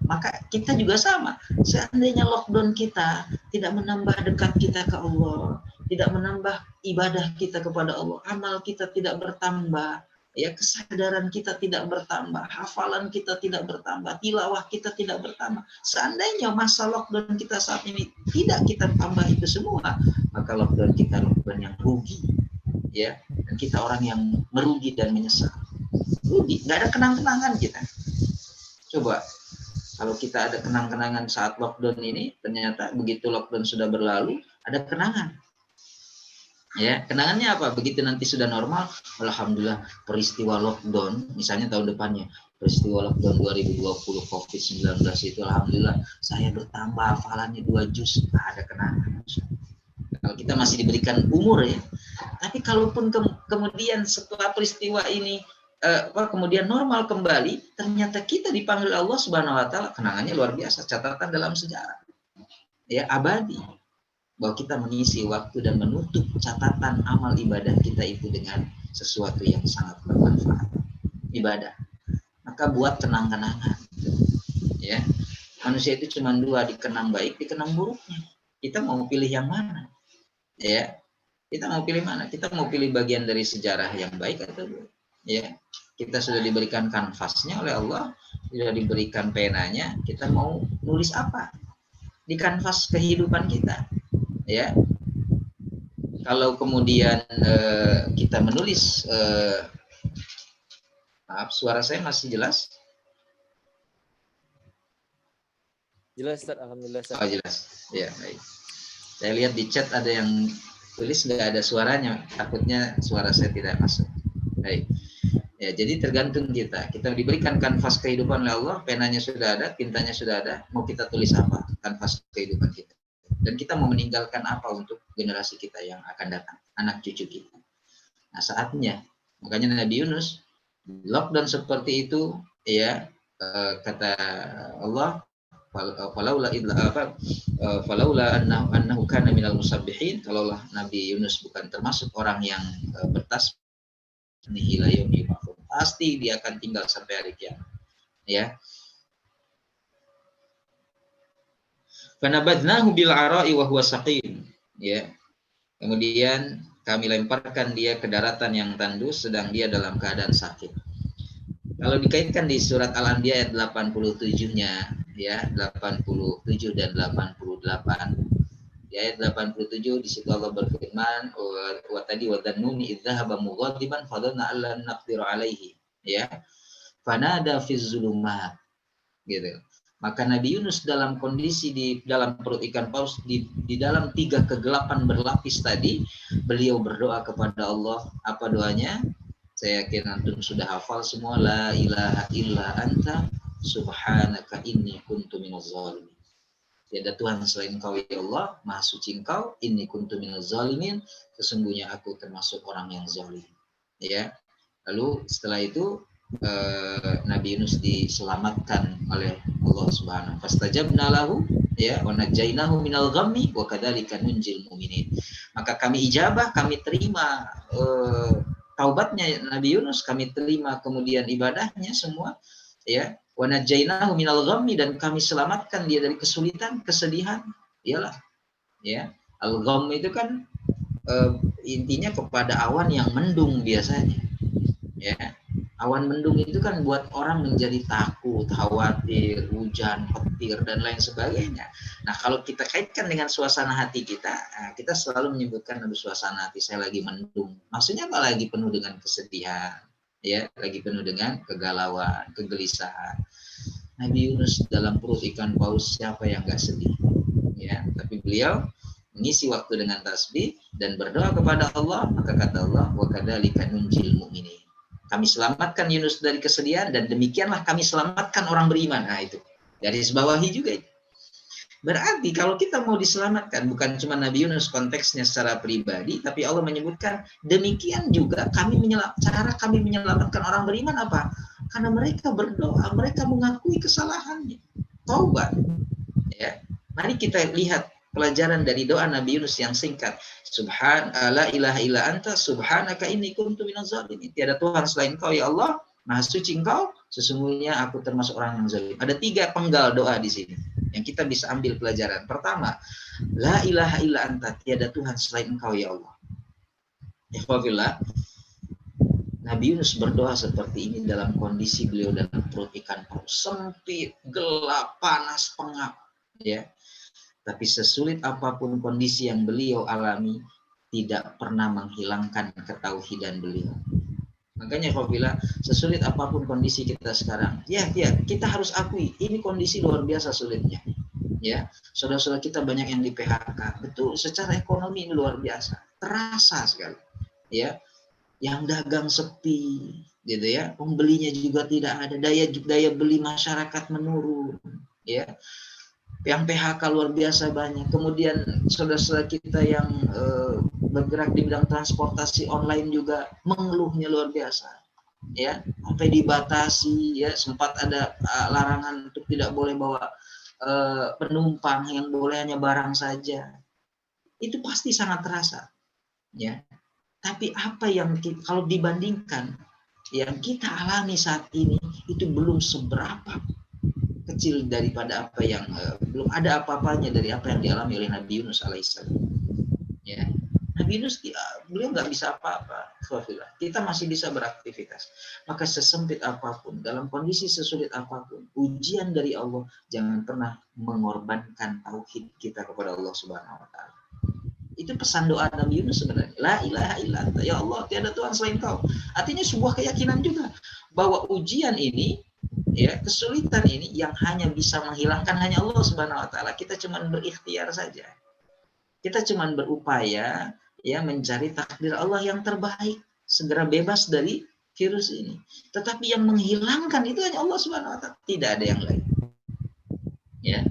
Maka kita juga sama. Seandainya lockdown kita tidak menambah dekat kita ke Allah, tidak menambah ibadah kita kepada Allah, amal kita tidak bertambah, ya, kesadaran kita tidak bertambah, hafalan kita tidak bertambah, tilawah kita tidak bertambah. Seandainya masa lockdown kita saat ini tidak kita tambah itu semua, maka lockdown kita lockdown yang rugi, ya, dan kita orang yang merugi dan menyesal. Rugi, nggak ada kenang-kenangan kita. Coba kalau kita ada kenang-kenangan saat lockdown ini, ternyata begitu lockdown sudah berlalu, ada kenangan. Ya, kenangannya apa? Begitu nanti sudah normal, alhamdulillah peristiwa lockdown, misalnya tahun depannya, peristiwa lockdown 2020 COVID-19 itu, alhamdulillah saya bertambah hafalannya 2 juz, ada kenangan. Kalau kita masih diberikan umur, ya. Tapi kalaupun kemudian setelah peristiwa ini kemudian normal kembali, ternyata kita dipanggil Allah Subhanahu wa taala, kenangannya luar biasa, catatan dalam sejarah, ya, abadi, bahwa kita mengisi waktu dan menutup catatan amal ibadah kita itu dengan sesuatu yang sangat bermanfaat, ibadah. Maka buat kenang-kenangan, ya. Manusia itu cuma 2, dikenang baik, dikenang buruknya. Kita mau pilih yang mana, ya? Kita mau pilih mana? Kita mau pilih bagian dari sejarah yang baik atau buruk, ya. Kita sudah diberikan kanvasnya oleh Allah, sudah diberikan penanya, kita mau nulis apa di kanvas kehidupan kita, ya. Kalau kemudian kita menulis, maaf, suara saya masih jelas? Jelas, Ustaz. Alhamdulillah, Ustaz. Oh, jelas. Ya, baik. Saya lihat di chat ada yang tulis nggak ada suaranya, takutnya suara saya tidak masuk. Baik. Ya, jadi tergantung kita. Kita diberikan kanvas kehidupan oleh Allah, penanya sudah ada, tintanya sudah ada, mau kita tulis apa kanvas kehidupan kita. Dan kita mau meninggalkan apa untuk generasi kita yang akan datang, anak cucu kita. Nah, saatnya. Makanya Nabi Yunus, lockdown seperti itu, ya, kata Allah, falaula annahu kana minal musabbihin, kalaulah Nabi Yunus bukan termasuk orang yang bertasbih, pasti dia akan tinggal sampai hari kiamat. Ya. Fanabadnahu bil ara'i wa huwa saqim. Ya. Kemudian kami lemparkan dia ke daratan yang tandus sedang dia dalam keadaan sakit. Kalau dikaitkan di surat Al-Anbiya ayat 87-nya, ya, 87 dan 88. Di ayat 87 di situ Allah berfirman, wa tadi wa dhannuni idzahaba mughadiban fadhanna allan naqdiru alaihi, ya. Fanada fiz zulumat. Gitu. Maka Nabi Yunus dalam kondisi di dalam perut ikan paus, di dalam 3 kegelapan berlapis tadi, beliau berdoa kepada Allah. Apa doanya? Saya yakin antum sudah hafal semua, la ilaha illa anta subhanaka inni kuntu minaz zalimin. Tiada Tuhan selain Engkau ya Allah, Maha suci Engkau, inni kuntu minaz zalimin, sesungguhnya aku termasuk orang yang zalim. Ya. Lalu setelah itu Nabi Yunus diselamatkan oleh Allah Subhanahu. Fastajabna lahu, ya, wa najainahu minal ghammi wa kadzalika nunjil mu'minin. Maka kami ijabah, kami terima taubatnya Nabi Yunus, kami terima kemudian ibadahnya semua, ya. Wa najainahu minal ghammi, dan kami selamatkan dia dari kesulitan, kesedihan. Iyalah, ya. Al-ghamm itu kan intinya kepada awan yang mendung biasanya. Ya. Awan mendung itu kan buat orang menjadi takut, khawatir, hujan, petir, dan lain sebagainya. Nah, kalau kita kaitkan dengan suasana hati kita, kita selalu menyebutkan suasana hati saya lagi mendung. Maksudnya apa? Lagi penuh dengan kesedihan, ya, lagi penuh dengan kegalauan, kegelisahan. Nabi Yunus dalam perut ikan paus, siapa yang gak sedih? Ya, tapi beliau mengisi waktu dengan tasbih dan berdoa kepada Allah. Maka kata Allah, wa kadzalika nunjil mu'minin. Kami selamatkan Yunus dari kesedihan, dan demikianlah kami selamatkan orang beriman. Nah, itu garis bawahi juga itu. Berarti kalau kita mau diselamatkan, bukan cuma Nabi Yunus konteksnya secara pribadi, tapi Allah menyebutkan demikian juga cara kami menyelamatkan orang beriman apa? Karena mereka berdoa, mereka mengakui kesalahannya, taubat. Ya, mari kita lihat pelajaran dari doa Nabi Yunus yang singkat. La ilaha illa anta subhanaka inni kuntu minaz zalimin. Tiada Tuhan selain Engkau ya Allah, Maha suci Engkau, sesungguhnya aku termasuk orang yang zalim. Ada 3 penggal doa di sini yang kita bisa ambil pelajaran. Pertama, la ilaha illa anta, tiada Tuhan selain Engkau ya Allah. Ikhwafillah, Nabi Yunus berdoa seperti ini dalam kondisi beliau dalam perut ikan paus, sempit, gelap, panas, pengap, ya. Tapi sesulit apapun kondisi yang beliau alami, tidak pernah menghilangkan ketauhidan beliau. Makanya apabila sesulit apapun kondisi kita sekarang, ya kita harus akui ini kondisi luar biasa sulitnya. Ya, saudara-saudara kita banyak yang di PHK. Betul, secara ekonomi ini luar biasa, terasa sekali. Ya, yang dagang sepi, gitu ya, pembelinya juga tidak ada, daya beli masyarakat menurun, ya. Yang PHK luar biasa banyak. Kemudian saudara-saudara kita yang bergerak di bidang transportasi online juga mengeluhnya luar biasa. Ya, sampai dibatasi, ya, sempat ada larangan untuk tidak boleh bawa penumpang, yang boleh hanya barang saja. Itu pasti sangat terasa. Ya. Tapi apa yang kalau dibandingkan yang kita alami saat ini, itu belum seberapa kecil daripada apa yang belum ada apa-apanya dari apa yang dialami oleh Nabi Yunus alaihissalam. Ya, Nabi Yunus beliau nggak bisa apa-apa, kita masih bisa beraktivitas. Maka sesempit apapun, dalam kondisi sesulit apapun, ujian dari Allah, jangan pernah mengorbankan tauhid kita kepada Allah Subhanahu Wa Taala. Itu pesan doa Nabi Yunus sebenarnya. La ilaha illa anta, ya Allah, tiada Tuhan selain Kau. Artinya sebuah keyakinan juga bahwa ujian ini, ya, kesulitan ini yang hanya bisa menghilangkan hanya Allah Subhanahu Wa Taala. Kita cuma berikhtiar saja. Kita cuma berupaya, ya, mencari takdir Allah yang terbaik, segera bebas dari virus ini. Tetapi yang menghilangkan itu hanya Allah Subhanahu Wa Taala. Tidak ada yang lain. Ya.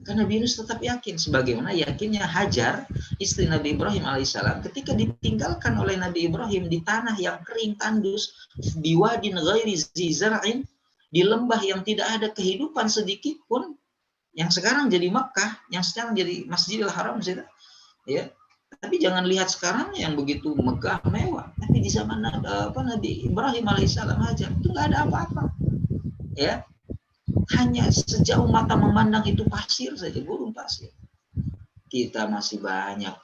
Karena Nabi Yunus tetap yakin, sebagaimana yakinnya Hajar, istri Nabi Ibrahim alaihissalam, ketika ditinggalkan oleh Nabi Ibrahim di tanah yang kering tandus, biwadin ghairi zi zar'in, di lembah yang tidak ada kehidupan sedikit pun, yang sekarang jadi Makkah, yang sekarang jadi Masjidil Haram, ya. Tapi jangan lihat sekarang yang begitu megah mewah. Tapi di zaman Nabi Ibrahim alaihissalam Hajar itu nggak ada apa-apa, ya. Hanya sejauh mata memandang itu pasir saja, gurun pasir. Kita masih banyak.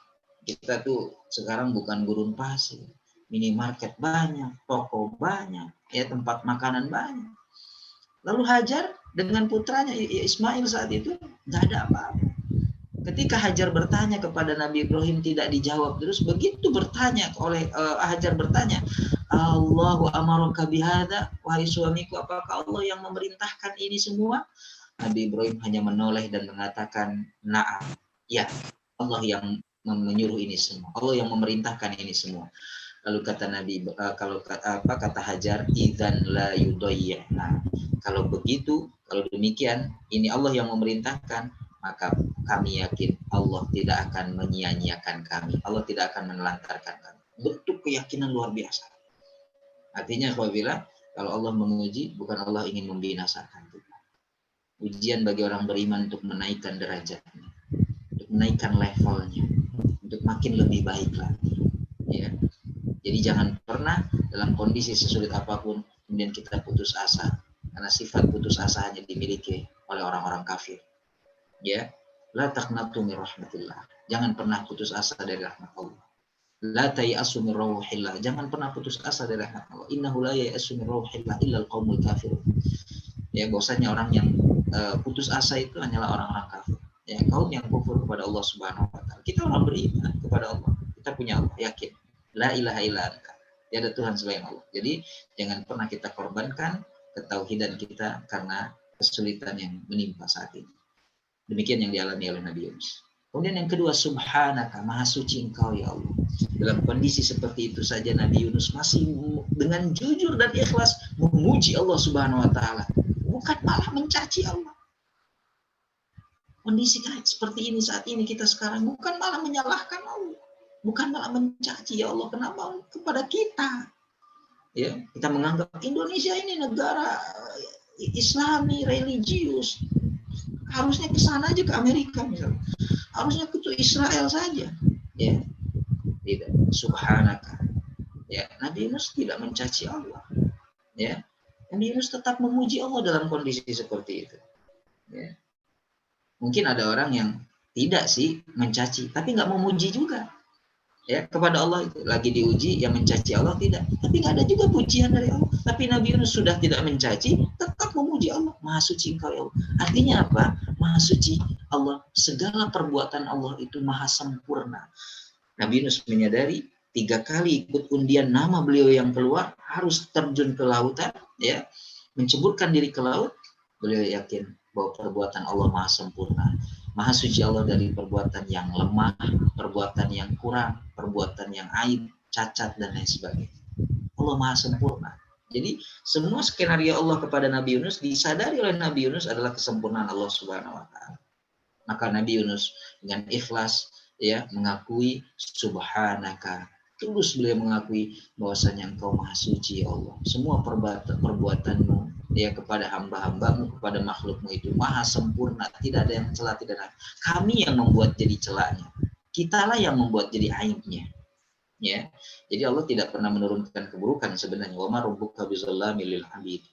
Kita tuh sekarang bukan gurun pasir. Minimarket banyak, toko banyak, ya, tempat makanan banyak. Lalu Hajar dengan putranya Ismail saat itu nggak ada apa-apa. Ketika Hajar bertanya kepada Nabi Ibrahim tidak dijawab, terus begitu bertanya oleh Hajar bertanya, Allahu amaraka bihadza, wahai suamiku, apakah Allah yang memerintahkan ini semua? Nabi Ibrahim hanya menoleh dan mengatakan, na'am, ya, Allah yang menyuruh ini semua, Allah yang memerintahkan ini semua. Lalu kata Nabi, kata Hajar, idzan la yudayya. Nah, kalau begitu, kalau demikian, ini Allah yang memerintahkan, maka kami yakin Allah tidak akan menyia-nyiakan kami. Allah tidak akan menelantarkan kami. Bentuk keyakinan luar biasa. Artinya apabila kalau Allah menguji, bukan Allah ingin membinasakan kita. Ujian bagi orang beriman untuk menaikkan derajatnya, untuk menaikkan levelnya, untuk makin lebih baik lagi. Ya. Jadi jangan pernah dalam kondisi sesulit apapun kemudian kita putus asa, karena sifat putus asa hanya dimiliki oleh orang-orang kafir. Ya, la taqnatu min rahmatillah. Jangan pernah putus asa dari rahmat Allah. La tayasu min rauhillah. Jangan pernah putus asa dari rahmat Allah. Innahu la yayasu min rauhillah illa al-qaumul kafirun. Ya, bahwasanya orang yang putus asa itu hanyalah orang-orang kafir. Ya, kaum yang kufur kepada Allah Subhanahu wa taala. Kita orang beriman kepada Allah. Kita punya Allah, yakin. La ilaha illa anta. Tiada Tuhan selain Allah. Jadi jangan pernah kita korbankan ketauhidan kita karena kesulitan yang menimpa saat ini. Demikian yang dialami oleh Nabi Yunus. Kemudian yang kedua, subhanaka, maha suci engkau ya Allah. Dalam kondisi seperti itu saja Nabi Yunus masih dengan jujur dan ikhlas memuji Allah Subhanahu wa taala, bukan malah mencaci Allah. Kondisi seperti ini saat ini kita sekarang bukan malah menyalahkan Allah, bukan malah mencaci, ya Allah kenapa kepada kita. Ya, kita menganggap Indonesia ini negara Islami, religius. Harusnya ke sana aja, ke Amerika misalnya. Harusnya ke Israel saja. Ya. Tidak. Subhanaka. Ya, Nabi Yunus tidak mencaci Allah. Ya. Nabi Yunus tetap memuji Allah dalam kondisi seperti itu. Ya. Mungkin ada orang yang tidak sih mencaci, tapi nggak memuji juga. Ya, kepada Allah itu lagi diuji, yang mencaci Allah tidak, tapi nggak ada juga pujian dari Allah. Tapi Nabi Yunus sudah tidak mencaci, tetap memuji Allah. Maha suci engkau ya Allah. Artinya apa? Maha suci Allah, segala perbuatan Allah itu maha sempurna. Nabi Yunus menyadari 3 kali ikut undian nama beliau yang keluar, harus terjun ke lautan, ya, menceburkan diri ke laut. Beliau yakin bahwa perbuatan Allah maha sempurna. Maha suci Allah dari perbuatan yang lemah, perbuatan yang kurang, perbuatan yang aib, cacat, dan lain sebagainya. Allah maha sempurna. Jadi semua skenario Allah kepada Nabi Yunus disadari oleh Nabi Yunus adalah kesempurnaan Allah Subhanahu wa taala. Maka Nabi Yunus dengan ikhlas ya mengakui subhanaka. Tulus beliau mengakui bahwasanya engkau maha suci ya Allah. Semua perbuatanmu ya kepada hamba-hambamu, kepada makhlukmu itu maha sempurna, tidak ada yang celah, tidak ada. Kami yang membuat jadi celahnya, kitalah yang membuat jadi aibnya. Ya, jadi Allah tidak pernah menurunkan keburukan sebenarnya. Wa ma rabbuka bizallamil lil abid.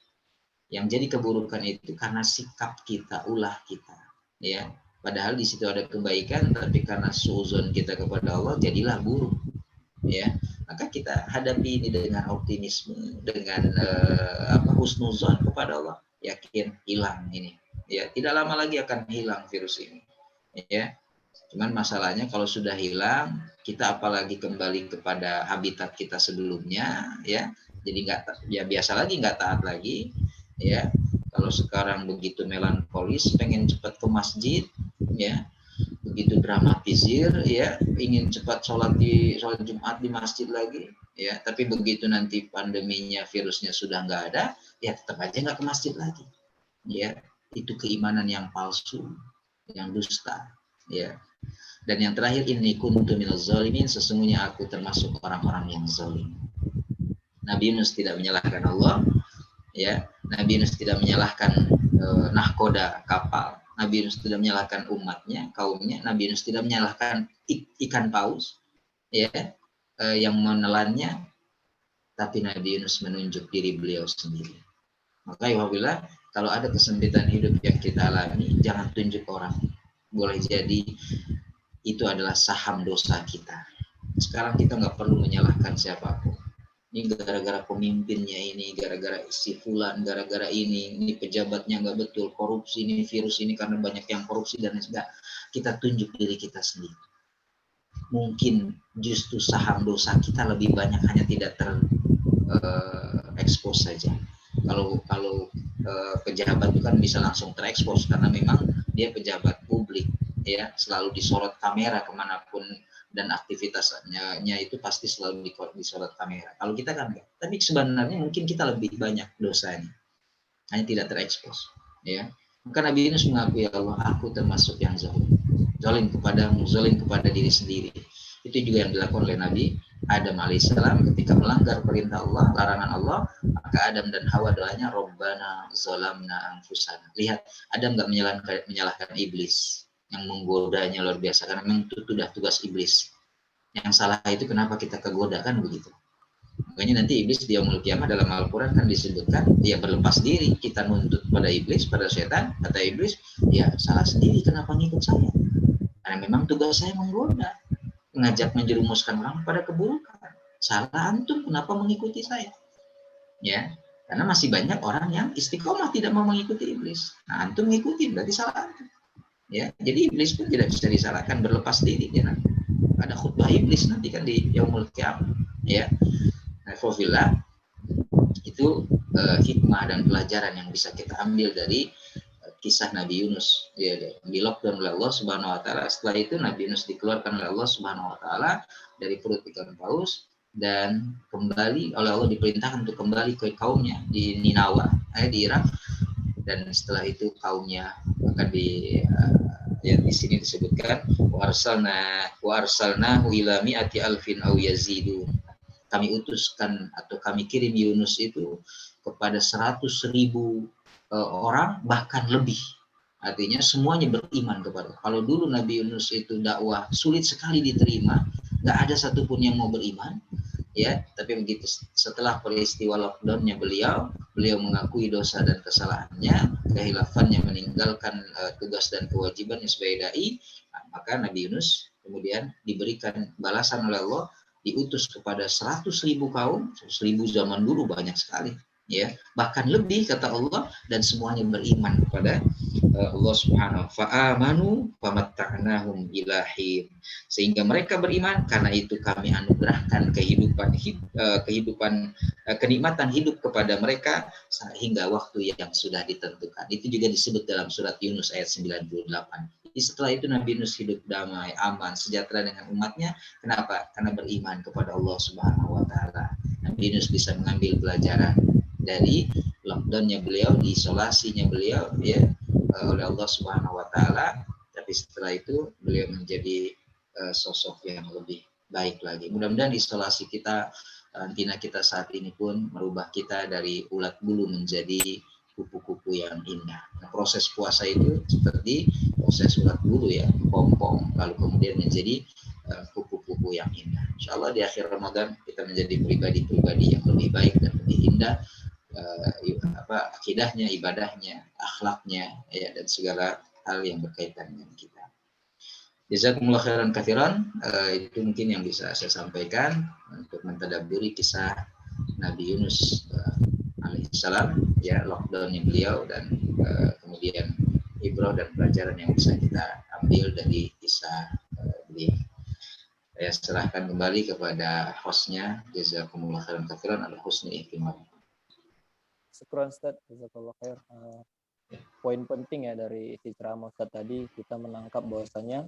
Yang jadi keburukan itu karena sikap kita, ulah kita. Ya, padahal di situ ada kebaikan, tapi karena suuzon kita kepada Allah jadilah buruk. Ya, maka kita hadapi ini dengan optimisme, dengan husnuzon kepada Allah, yakin hilang ini. Ya, tidak lama lagi akan hilang virus ini. Ya, cuman masalahnya kalau sudah hilang, kita apalagi kembali kepada habitat kita sebelumnya, ya. Jadi ya biasa lagi, nggak taat lagi, ya. Kalau sekarang begitu melankolis, pengen cepat ke masjid, ya. Begitu dramatisir, ya, ingin cepat sholat Jumat di masjid lagi, ya. Tapi begitu nanti pandeminya, virusnya sudah nggak ada, ya tetap aja nggak ke masjid lagi, ya. Itu keimanan yang palsu, yang dusta, ya. Dan yang terakhir, inni kuntu minaz zalimin, sesungguhnya aku termasuk orang-orang yang zalim. Nabi Yunus tidak menyalahkan Allah, ya. Nabi Yunus tidak menyalahkan nahkoda kapal. Nabi Yunus tidak menyalahkan umatnya, kaumnya. Nabi Yunus tidak menyalahkan ikan paus, ya, yang menelannya, tapi Nabi Yunus menunjuk diri beliau sendiri. Maka apabila kalau ada kesempitan hidup yang kita alami, jangan tunjuk orang. Boleh jadi itu adalah saham dosa kita. Sekarang kita nggak perlu menyalahkan siapapun. Ini gara-gara pemimpinnya ini, gara-gara si fulan, gara-gara ini pejabatnya nggak betul, korupsi ini, virus ini karena banyak yang korupsi dan enggak. Kita tunjuk diri kita sendiri. Mungkin justru saham dosa kita lebih banyak, hanya tidak terekspos saja. Kalau pejabat itu kan bisa langsung terekspos karena memang dia pejabat publik, ya, selalu disorot kamera kemanapun, dan aktivitasnya itu pasti selalu disorot kamera. Kalau kita kan enggak. Tapi sebenarnya mungkin kita lebih banyak dosanya, hanya tidak terekspos, ya. Maka Nabi Yunus mengakui, ya Allah, aku termasuk yang zalim kepadamu, zalim kepada diri sendiri. Itu juga yang dilakukan oleh Nabi Adam alaihissalam ketika melanggar perintah Allah, larangan Allah. Maka Adam dan Hawa doanya, Rabbana zalamna anfusana. Lihat, Adam nggak menyalahkan iblis yang menggodanya luar biasa, karena memang itu sudah tugas iblis. Yang salah itu kenapa kita kegoda, kan begitu. Makanya nanti iblis di yaumul kiamah dalam Al-Quran kan disebutkan dia berlepas diri. Kita nuntut pada iblis, pada setan, kata iblis, ya salah sendiri kenapa ngikut saya, karena memang tugas saya menggoda, mengajak menjerumuskan orang pada keburukan. Salah antum kenapa mengikuti saya, ya, karena masih banyak orang yang istiqomah tidak mau mengikuti iblis. Nah, antum ngikutin berarti salah antum. Ya, jadi iblis pun tidak bisa disalahkan, berlepas diri dia nanti. Ada khutbah iblis nanti kan di yaumul qiyamah, ya. Nah, itu hikmah dan pelajaran yang bisa kita ambil dari kisah Nabi Yunus, ya, di lockdown oleh Allah Subhanahu wa taala. Setelah itu Nabi Yunus dikeluarkan oleh Allah Subhanahu wa taala dari perut ikan paus dan kembali oleh Allah, diperintahkan untuk kembali ke kaumnya di Ninawa, di Irak. Dan setelah itu kaumnya akan yang di sini disebutkan wa arsalnahu ila mi'ati alfin aw yazidun. Kami utuskan atau kami kirim Yunus itu kepada 100.000 orang, bahkan lebih. Artinya semuanya beriman kepada. Kalau dulu Nabi Yunus itu dakwah sulit sekali diterima, nggak ada satupun yang mau beriman, ya. Tapi begitu setelah peristiwa lockdownnya beliau mengakui dosa dan kesalahannya, kehilafannya, meninggalkan tugas dan kewajibannya sebagai dai, maka Nabi Yunus kemudian diberikan balasan oleh Allah, diutus kepada 100.000 kaum. 100.000 zaman dulu banyak sekali, ya, bahkan lebih kata Allah, dan semuanya beriman kepada Allah Subhanahu wa fa'amanu famatta'nahum ilahin, sehingga mereka beriman, karena itu kami anugerahkan kenikmatan hidup kepada mereka hingga waktu yang sudah ditentukan. Itu juga disebut dalam surat Yunus ayat 98. Jadi setelah itu Nabi Yunus hidup damai, aman, sejahtera dengan umatnya. Kenapa? Karena beriman kepada Allah Subhanahu wa taala. Nabi Yunus bisa mengambil pelajaran dari lockdownnya beliau, diisolasinya beliau, ya, oleh Allah Subhanahu wa taala. Tapi setelah itu beliau menjadi sosok yang lebih baik lagi. Mudah-mudahan isolasi kita, karantina kita saat ini pun merubah kita dari ulat bulu menjadi kupu-kupu yang indah. Nah, proses puasa itu seperti proses ulat bulu, ya, pompong, lalu kemudian menjadi kupu-kupu yang indah. Insya Allah di akhir Ramadan kita menjadi pribadi-pribadi yang lebih baik dan lebih indah, akidahnya, ibadahnya, akhlaknya, ya, dan segala hal yang berkaitan dengan kita. Jazakumullah khairan katsiran. Itu mungkin yang bisa saya sampaikan untuk mentadabburi kisah Nabi Yunus alaihissalam, ya, lockdownnya beliau, dan kemudian ibrah dan pelajaran yang bisa kita ambil dari kisah beliau. Saya serahkan kembali kepada hostnya. Jazakumullah khairan katsiran ala husni ihtimam. Syukran Ustaz, jazakallahu khair. Poin penting ya dari isi ceramah Ustaz tadi, kita menangkap bahwasanya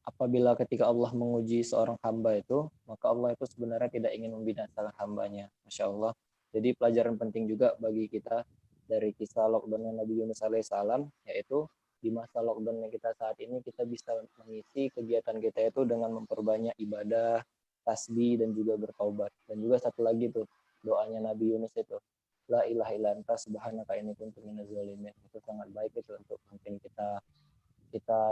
apabila ketika Allah menguji seorang hamba itu, maka Allah itu sebenarnya tidak ingin membinasakan hambanya. Masya Allah. Jadi pelajaran penting juga bagi kita dari kisah lockdownnya Nabi Yunus alaihissalam, yaitu di masa lockdownnya kita saat ini, kita bisa mengisi kegiatan kita itu dengan memperbanyak ibadah, tasbih, dan juga bertaubat. Dan juga satu lagi tuh, doanya Nabi Yunus itu, la ilaha illa anta subhanaka inni kuntu minaz zalimin. Itu sangat baik itu untuk mungkin kita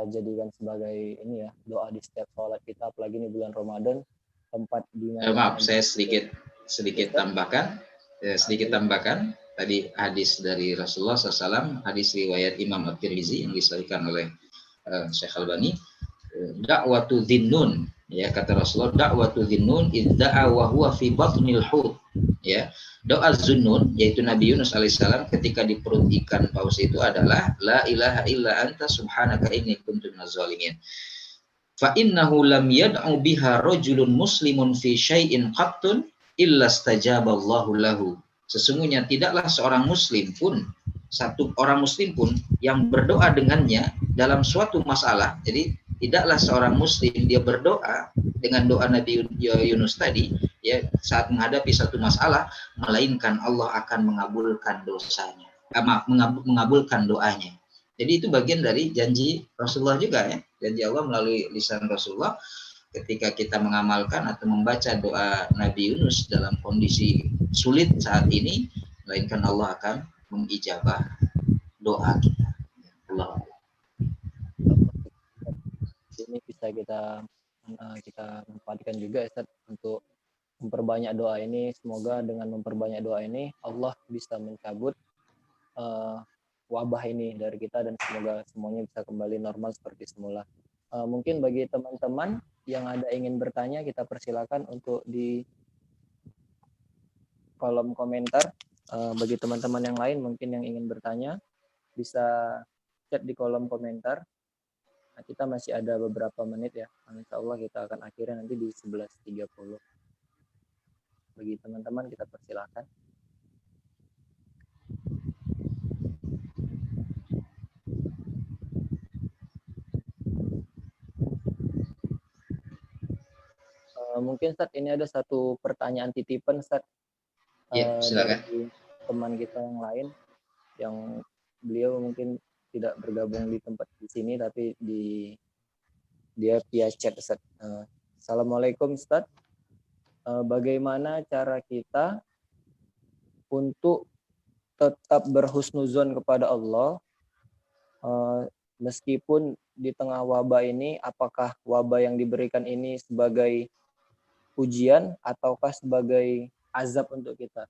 kita jadikan sebagai ini ya, doa di setiap sholat kita, apalagi ini bulan Ramadan, tempat di mana Maaf, saya sedikit tambahkan. Sedikit tambahkan. Tadi hadis dari Rasulullah SAW, hadis riwayat Imam At-Tirmizi yang disahihkan oleh Syekh Albani. Da'watu dhinnun, ya kata Rasulullah, da'watu dhinnun idda'a wa huwa fi batnil hut. Ya, doa Zunnun yaitu Nabi Yunus alaihissalam ketika di perut ikan paus itu adalah la ilaha illa anta subhanaka inni kuntu minaz zalimin. Fa innahu lam yad'u biha rajulun muslimun fi syai'in qattun illa stajaba Allahu lahu. Sesungguhnya tidaklah seorang muslim pun, satu orang muslim pun yang berdoa dengannya dalam suatu masalah. Jadi tidaklah seorang muslim dia berdoa dengan doa Nabi Yunus tadi ya saat menghadapi satu masalah, melainkan Allah akan mengabulkan dosanya, mengabulkan doanya. Jadi itu bagian dari janji Rasulullah juga ya, janji Allah melalui lisan Rasulullah ketika kita mengamalkan atau membaca doa Nabi Yunus dalam kondisi sulit saat ini, melainkan Allah akan mengijabah doa kita. Allah. Ini bisa kita manfaatkan juga Ustaz untuk memperbanyak doa ini. Semoga dengan memperbanyak doa ini Allah bisa mencabut wabah ini dari kita dan semoga semuanya bisa kembali normal seperti semula. Mungkin bagi teman-teman yang ada ingin bertanya, kita persilakan untuk di kolom komentar. Bagi teman-teman yang lain mungkin yang ingin bertanya bisa chat di kolom komentar. Nah, kita masih ada beberapa menit ya. Insya Allah kita akan akhirnya nanti di 11.30. Bagi teman-teman kita persilakan. Mungkin Ustaz ini ada satu pertanyaan titipan Ustaz. Ya, silakan. Dari teman kita yang lain yang beliau mungkin tidak bergabung di tempat di sini tapi dia via chat Ustaz. Assalamualaikum Ustaz. Bagaimana cara kita untuk tetap berhusnuzon kepada Allah meskipun di tengah wabah ini, apakah wabah yang diberikan ini sebagai ujian ataukah sebagai azab untuk kita?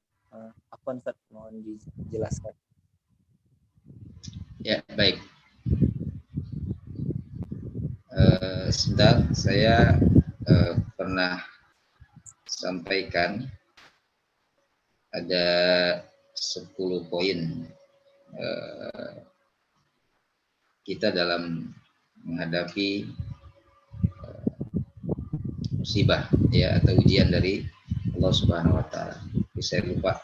Afwan Ustaz, mohon dijelaskan. Ya, baik. Sebentar, saya pernah sampaikan ada 10 poin kita dalam menghadapi musibah ya atau ujian dari Allah Subhanahu wa taala. Saya lupa,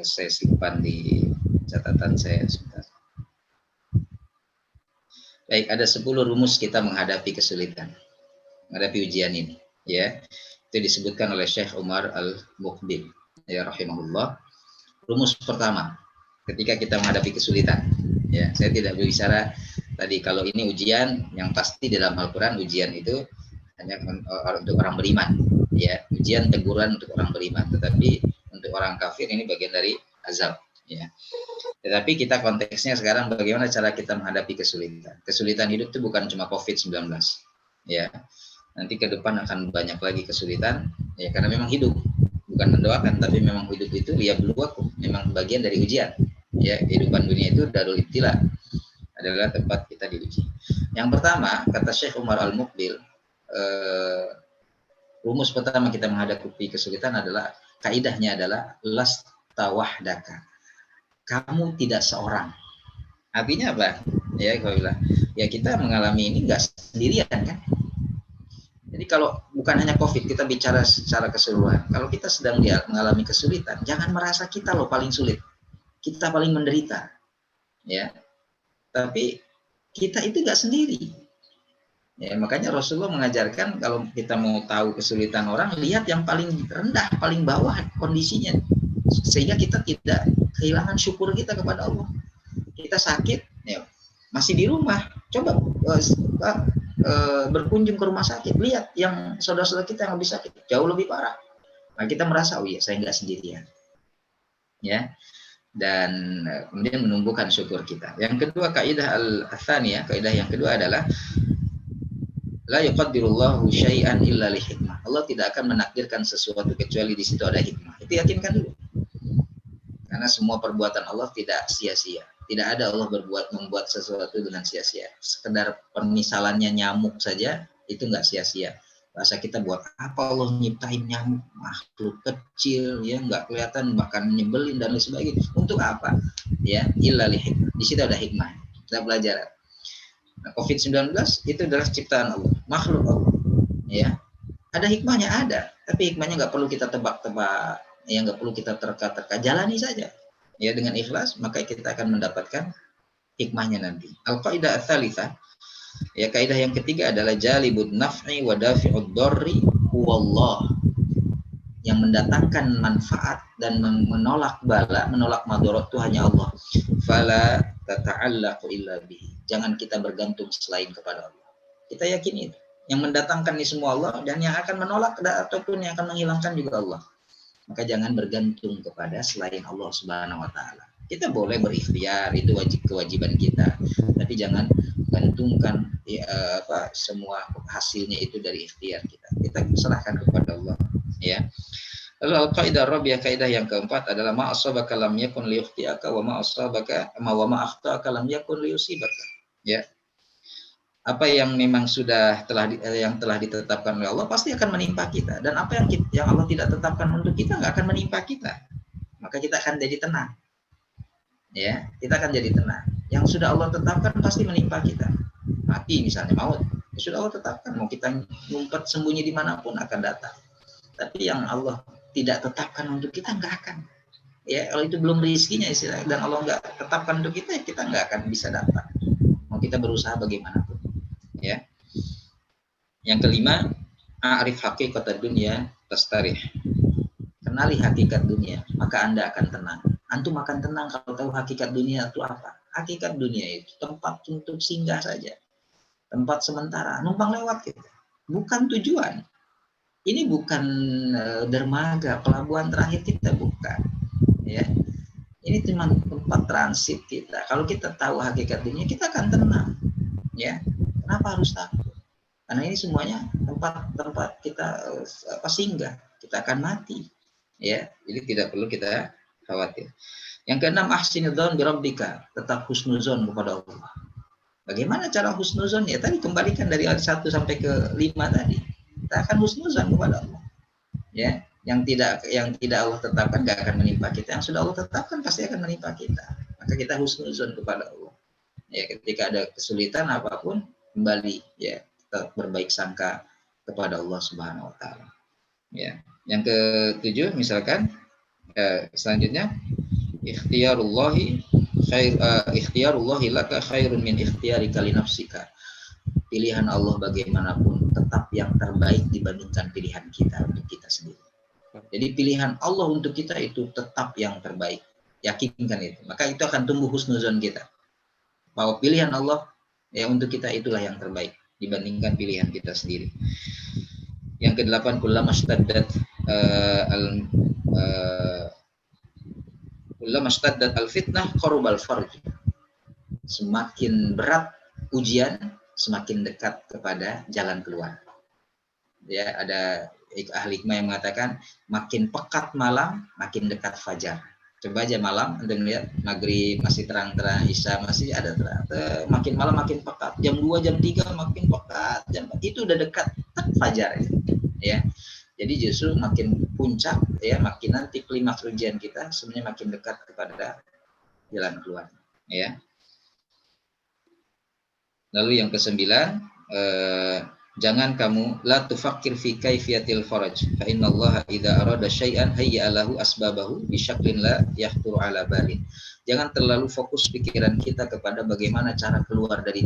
saya simpan di catatan saya sebentar. Baik, ada 10 rumus kita menghadapi kesulitan, menghadapi ujian ini ya. Itu disebutkan oleh Syekh Umar Al-Muqbil ya rahimahullah. Rumus pertama ketika kita menghadapi kesulitan ya, saya tidak berbicara tadi kalau ini ujian yang pasti dalam Al-Qur'an ujian itu hanya untuk orang beriman ya, ujian teguran untuk orang beriman, tetapi untuk orang kafir ini bagian dari azab ya. Tetapi kita konteksnya sekarang bagaimana cara kita menghadapi kesulitan. Kesulitan hidup itu bukan cuma COVID-19 ya. Nanti ke depan akan banyak lagi kesulitan ya, karena memang hidup bukan mendoakan tapi memang hidup itu liyabluwakum, memang bagian dari ujian ya. Kehidupan dunia itu darul ibtila, adalah tempat kita diuji. Yang pertama kata Syekh Umar Al-Muqbil, rumus pertama kita menghadapi kesulitan adalah kaidahnya adalah lasta wahdaka, kamu tidak seorang. Artinya apa? Ya, kalau bilang ya kita mengalami ini nggak sendirian kan. Jadi kalau bukan hanya COVID, kita bicara secara keseluruhan. Kalau kita sedang mengalami kesulitan, jangan merasa kita loh paling sulit, kita paling menderita, ya. Tapi kita itu nggak sendiri. Ya, makanya Rasulullah mengajarkan kalau kita mau tahu kesulitan orang, lihat yang paling rendah, paling bawah kondisinya, sehingga kita tidak kehilangan syukur kita kepada Allah. Kita sakit, ya, masih di rumah, coba berkunjung ke rumah sakit, lihat yang saudara-saudara kita yang lebih sakit, jauh lebih parah. Nah, kita merasa, oh iya, saya nggak sendirian. Ya. dan kemudian menumbuhkan syukur kita. Yang kedua, kaidah al-tsaniyah, kaidah yang kedua adalah la yuqaddirullahu syai'an illa li hikmah. Allah tidak akan menakdirkan sesuatu kecuali di situ ada hikmah. Itu yakinkan dulu. Karena semua perbuatan Allah tidak sia-sia. Tidak ada Allah membuat sesuatu dengan sia-sia. Sekedar permisalannya nyamuk saja itu enggak sia-sia. Bahasa kita, buat apa Allah nyiptain nyamuk, makhluk kecil ya, nggak kelihatan bahkan nyebelin dan lain sebagainya. Untuk apa? Ya, illa li hikmah. Di situ ada hikmah. Kita belajar. Nah, COVID-19 itu adalah ciptaan Allah, makhluk Allah. Ya, ada hikmahnya, ada. Tapi hikmahnya nggak perlu kita tebak-tebak, ya nggak perlu kita terka-terka. Jalani saja. Ya, dengan ikhlas maka kita akan mendapatkan hikmahnya nanti. Al-qaidah ats-tsalitsah, ya, kaidah yang ketiga adalah jalibud naf'i wa dafi'ud dharri huwallah. Yang mendatangkan manfaat dan menolak bala, menolak madarat itu hanya Allah. Fala tata'allaqu illa bihi. Jangan kita bergantung selain kepada Allah. Kita yakin itu. Yang mendatangkan ini semua Allah, dan yang akan menolak ataupun yang akan menghilangkan juga Allah. Maka jangan bergantung kepada selain Allah Subhanahu wa taala. Kita boleh berikhtiar, itu kewajiban kita. Tapi jangan gantungkan semua hasilnya itu dari ikhtiar kita. Kita serahkan kepada Allah, ya. Lalu al-qaidah rabi'ah, kaidah yang keempat adalah ma asabaka lam yakun liyukhtiaka wa ma asabaka wa ma akhtaka lam yakun liyusibaka. Ya. Apa yang memang yang telah ditetapkan oleh Allah pasti akan menimpa kita, dan apa yang Allah tidak tetapkan untuk kita nggak akan menimpa kita. Maka kita akan jadi tenang. Ya, kita akan jadi tenang. Yang sudah Allah tetapkan pasti menimpa kita. Mati misalnya, maut, ya sudah Allah tetapkan. Mau kita ngumpet sembunyi dimanapun akan datang. Tapi yang Allah tidak tetapkan untuk kita nggak akan. Ya, kalau itu belum rezekinya istilahnya, dan Allah nggak tetapkan untuk kita, kita nggak akan bisa datang. Mau kita berusaha bagaimanapun. Ya. Yang kelima, a'rif haqiqatad dunya tastarih. Kenali hakikat dunia, maka Anda akan tenang. Antum akan tenang kalau tahu hakikat dunia itu apa. Hakikat dunia itu tempat untuk singgah saja. Tempat sementara, numpang lewat kita. Bukan tujuan. Ini bukan dermaga, pelabuhan terakhir kita, bukan. Ya. Ini cuma tempat transit kita. Kalau kita tahu hakikat dunia, kita akan tenang. Ya. Kenapa harus takut? Karena ini semuanya tempat kita singgah. Kita akan mati. Ya, jadi tidak perlu kita khawatir. Yang keenam, ahsinidzon birabbika, tetap husnuzon kepada Allah. Bagaimana cara husnuzon? Ya tadi kembalikan dari ayat 1 sampai ke 5 tadi. Kita akan husnuzon kepada Allah. Ya, yang tidak Allah tetapkan enggak akan menimpa kita. Yang sudah Allah tetapkan pasti akan menimpa kita. Maka kita husnuzon kepada Allah. Ya, ketika ada kesulitan apapun, kembali ya, tetap berbaik sangka kepada Allah Subhanahu wa taala. Ya. Yang ketujuh misalkan selanjutnya, ikhtiyarullahi laka khairun min ikhtiyarika li nafsika. Pilihan Allah bagaimanapun tetap yang terbaik dibandingkan pilihan kita untuk kita sendiri. Jadi pilihan Allah untuk kita itu tetap yang terbaik. Yakinkan itu. Maka itu akan tumbuh husnuzon kita. Bahwa pilihan Allah ya untuk kita itulah yang terbaik dibandingkan pilihan kita sendiri. Yang kedelapan, kullama shtaddat al-fitnah qarubal farj. Semakin berat ujian, semakin dekat kepada jalan keluar. Ya, ada ahli hikmah yang mengatakan makin pekat malam, makin dekat fajar. Coba aja malam, Anda melihat maghrib masih terang-terang, isya masih ada terang. Makin malam makin pekat. Jam 2, jam 3 makin pekat. Itu udah dekat fajar ya. Jadi justru makin puncak ya, makin nanti klimaks ujian kita sebenarnya makin dekat kepada jalan keluar ya. Lalu yang kesembilan, jangan kamu la tufakkir fi kaifiyatil faraj fa innallaha idza arada syai'an hayya lahu asbabahu bi syaklin la yahturu ala balin. Jangan terlalu fokus pikiran kita kepada bagaimana cara keluar dari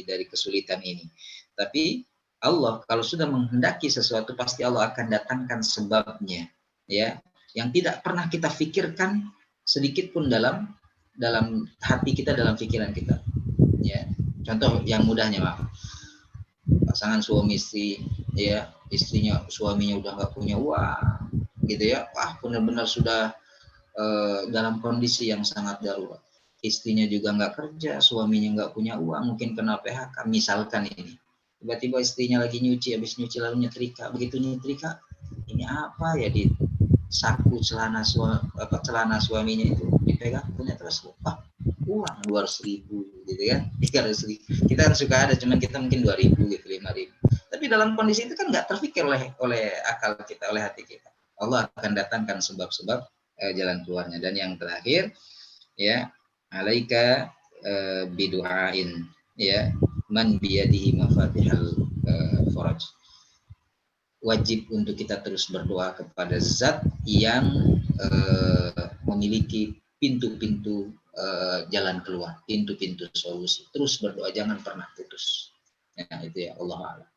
dari kesulitan ini. Tapi Allah kalau sudah menghendaki sesuatu pasti Allah akan datangkan sebabnya ya, yang tidak pernah kita pikirkan sedikit pun dalam hati kita, dalam pikiran kita. Ya, contoh yang mudahnya, pasangan suami istri ya, suaminya udah nggak punya uang gitu ya, benar-benar sudah dalam kondisi yang sangat darurat. Istrinya juga nggak kerja, suaminya nggak punya uang, mungkin kena PHK, misalkan ini. Tiba-tiba istrinya lagi nyuci, habis nyuci lalu nyetrika. Begitu nyetrika, ini apa ya, di saku celana suaminya itu dipegang, ternyata uang 200.000 gitu kan, 300.000. Kita kan suka ada, cuman kita mungkin 2.000 gitu, 5.000. Tapi dalam kondisi itu kan nggak terpikir oleh akal kita, oleh hati kita. Allah akan datangkan sebab-sebab jalan keluarnya. Dan yang terakhir, ya, alaika bidu'ain, ya, man biyadihi mafatihal faraj. Wajib untuk kita terus berdoa kepada zat yang memiliki pintu-pintu jalan keluar, pintu-pintu solusi. Terus berdoa, jangan pernah putus. Ya, itu ya, Allah a'lam.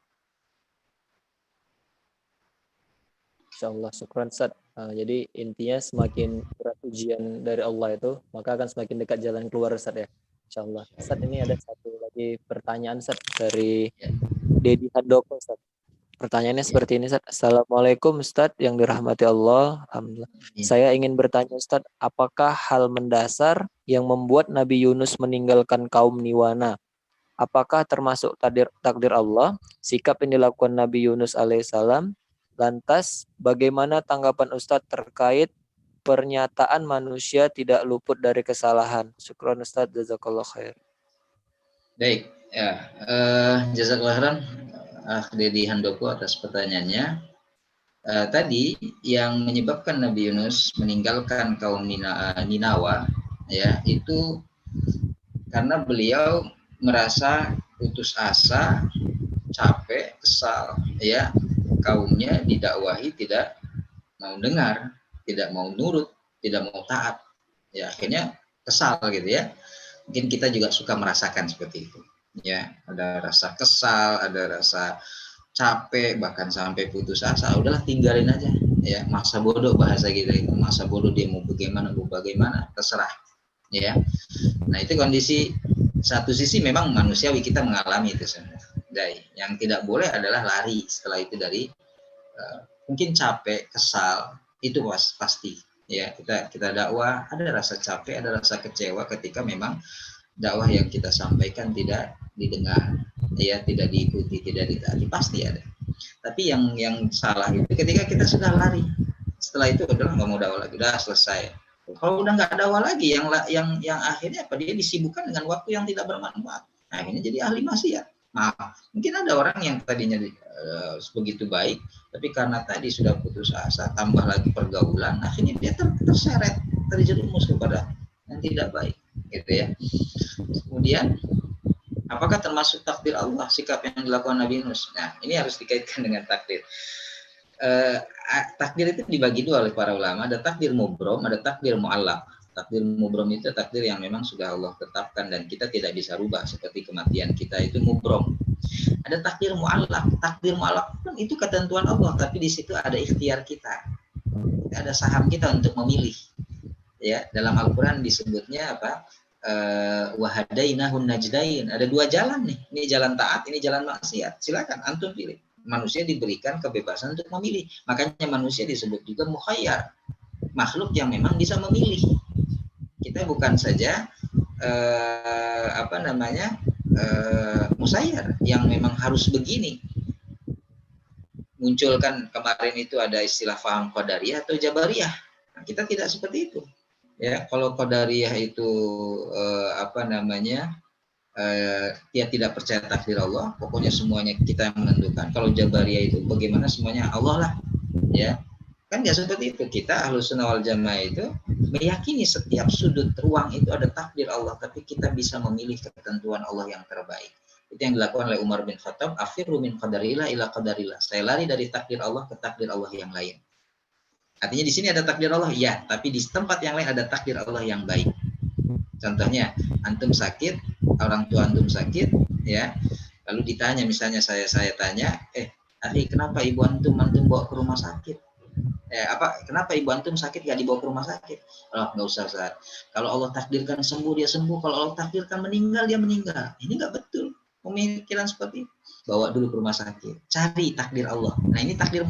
Insyaallah, syukran Ustaz. Jadi intinya semakin berat ujian dari Allah itu, maka akan semakin dekat jalan keluar Ustaz ya. Insyaallah. Ustaz, ini ada satu lagi pertanyaan Ustaz dari Dedi Handoko Ustaz. Pertanyaannya seperti ini Ustaz. Assalamualaikum Ustaz yang dirahmati Allah. Alhamdulillah. Saya ingin bertanya Ustaz, apakah hal mendasar yang membuat Nabi Yunus meninggalkan kaum Niwana? Apakah termasuk takdir Allah? Sikap yang dilakukan Nabi Yunus alaihissalam. Lantas, bagaimana tanggapan Ustadz terkait pernyataan manusia tidak luput dari kesalahan? Syukran Ustadz, jazakallah khair. Baik, ya, jazakallah khairan Dedi Handoko atas pertanyaannya. Tadi yang menyebabkan Nabi Yunus meninggalkan kaum Ninawa, ya, itu karena beliau merasa putus asa, capek, kesal, ya, kaumnya didakwahi tidak mau dengar, tidak mau nurut, tidak mau taat. Ya, akhirnya kesal gitu ya. Mungkin kita juga suka merasakan seperti itu. Ya, ada rasa kesal, ada rasa capek, bahkan sampai putus asa. Udahlah, tinggalin aja. Ya, masa bodoh bahasa kita itu. Masa bodoh, dia mau bagaimana, terserah. Ya. Nah, itu kondisi satu sisi memang manusiawi, kita mengalami itu sebenarnya. Yang tidak boleh adalah lari setelah itu dari mungkin capek, kesal, itu pasti. Ya, kita dakwah, ada rasa capek, ada rasa kecewa ketika memang dakwah yang kita sampaikan tidak didengar, ya, tidak diikuti, tidak ditaati, pasti ada. Tapi yang salah itu ketika kita sudah lari, setelah itu adalah nggak mau dakwah lagi, udah selesai. Kalau udah nggak dakwah lagi, yang akhirnya apa, dia disibukkan dengan waktu yang tidak bermanfaat. Nah, akhirnya jadi ahli maksiat. Nah, mungkin ada orang yang tadinya begitu baik, tapi karena tadi sudah putus asa, tambah lagi pergaulan, akhirnya dia terseret, terjerumus kepada yang tidak baik, gitu ya. Kemudian, apakah termasuk takdir Allah sikap yang dilakukan Nabi Yunus? Nah, ini harus dikaitkan dengan takdir. Takdir itu dibagi dua oleh para ulama, ada takdir mubrom, ada takdir mu'allaq. Takdir mubrom itu takdir yang memang sudah Allah tetapkan dan kita tidak bisa rubah, seperti kematian kita itu mubrom. Ada takdir mu'allaq. Takdir mu'allaq itu ketentuan Allah, tapi di situ ada ikhtiar kita. Ada saham kita untuk memilih. Ya, dalam Al-Qur'an disebutnya apa? Wahadainahun najdain. Ada dua jalan nih. Ini jalan taat, ini jalan maksiat. Silakan antum pilih. Manusia diberikan kebebasan untuk memilih. Makanya manusia disebut juga mukhayyar. Makhluk yang memang bisa memilih. Kita bukan saja musayyar yang memang harus begini. Munculkan kemarin itu ada istilah faham qadariyah atau jabariyah. Nah, kita tidak seperti itu. Ya, kalau qadariyah itu dia tidak percaya takdir Allah, pokoknya semuanya kita yang menentukan. Kalau jabariyah itu bagaimana semuanya Allah lah. Ya. Kan nggak seperti itu. Kita Ahlus Sunnah wal Jamaah itu meyakini setiap sudut ruang itu ada takdir Allah, tapi kita bisa memilih ketentuan Allah yang terbaik. Itu yang dilakukan oleh Umar bin Khattab, afirru min qadarillah ila qadarillah. Saya lari dari takdir Allah ke takdir Allah yang lain. Artinya di sini ada takdir Allah, ya, tapi di tempat yang lain ada takdir Allah yang baik. Contohnya, antum sakit, orang tua antum sakit, ya, lalu ditanya, misalnya saya tanya, Akhi, kenapa ibu antum bawa ke rumah sakit? Kenapa ibu antum sakit gak dibawa ke rumah sakit? Oh, nggak usah, Ustaz. Kalau Allah takdirkan sembuh, dia sembuh. Kalau Allah takdirkan meninggal, dia meninggal. Ini nggak betul pemikiran seperti itu. Bawa dulu ke rumah sakit, cari takdir Allah. Nah, ini takdir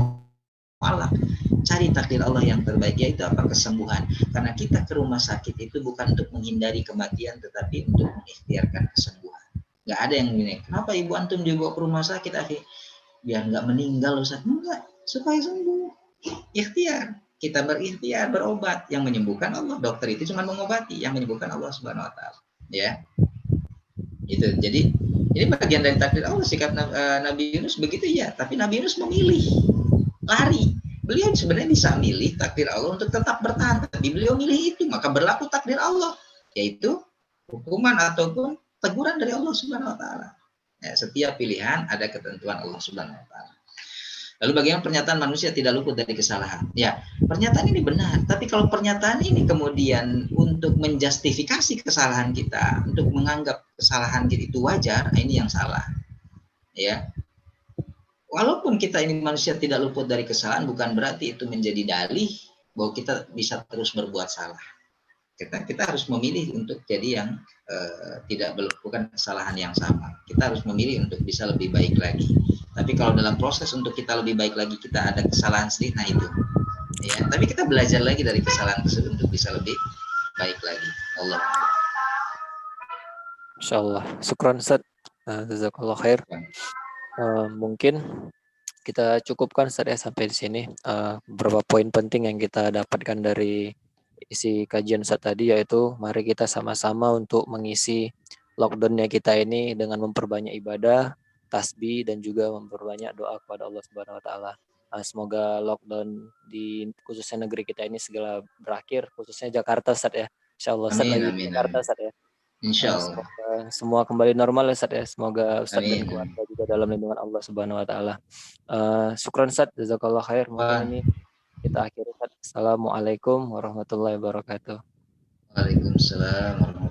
falak. Cari takdir Allah yang terbaik, yaitu apa? Kesembuhan. Karena kita ke rumah sakit itu bukan untuk menghindari kematian, tetapi untuk mengikhtiarkan kesembuhan. Nggak ada yang gini, kenapa ibu antum dibawa ke rumah sakit, akhi? Biar nggak meninggal, Ustaz. Enggak, supaya sembuh. Ikhtiar. Kita berikhtiar, berobat. Yang menyembuhkan Allah. Dokter itu cuma mengobati. Yang menyembuhkan Allah Subhanahu wa Ta'ala. Ya. Gitu. Jadi ini bagian dari takdir Allah. Sikap Nabi Yunus begitu ya, tapi Nabi Yunus memilih lari. Beliau sebenarnya bisa milih takdir Allah untuk tetap bertahan, tapi beliau milih itu, maka berlaku takdir Allah, yaitu hukuman ataupun teguran dari Allah Subhanahu wa Ta'ala. Ya, setiap pilihan ada ketentuan Allah Subhanahu wa Ta'ala. Lalu bagaimana pernyataan manusia tidak luput dari kesalahan? Ya, pernyataan ini benar, tapi kalau pernyataan ini kemudian untuk menjustifikasi kesalahan kita, untuk menganggap kesalahan kita itu wajar, ini yang salah. Ya. Walaupun kita ini manusia tidak luput dari kesalahan, bukan berarti itu menjadi dalih bahwa kita bisa terus berbuat salah. Kita harus memilih untuk jadi yang tidak melakukan kesalahan yang sama. Kita harus memilih untuk bisa lebih baik lagi. Tapi kalau dalam proses untuk kita lebih baik lagi kita ada kesalahan sedikit, nah itu. Ya, tapi kita belajar lagi dari kesalahan tersebut untuk bisa lebih baik lagi. Allah. Insyaallah. Syukran Ustaz. Jazakallah khair. Mungkin kita cukupkan Ustaz ya sampai di sini. Beberapa poin penting yang kita dapatkan dari isi kajian Ustaz tadi, yaitu mari kita sama-sama untuk mengisi lockdownnya kita ini dengan memperbanyak ibadah, tasbih, dan juga memperbanyak doa kepada Allah Subhanahu wa Ta'ala. Semoga lockdown di khususnya negeri kita ini segera berakhir, khususnya Jakarta Ustaz ya. Insyaallah Ustaz lagi di Jakarta Ustaz ya. Insyaallah. Semoga semua kembali normal ya Ustaz ya. Semoga Ustaz dan keluarga juga dalam lindungan Allah Subhanahu wa Ta'ala. Syukran Ustaz, jazakallah khair. Mungkin ini kita akhiri. Assalamualaikum warahmatullahi wabarakatuh. Waalaikumsalam warahmatullahi wabarakatuh.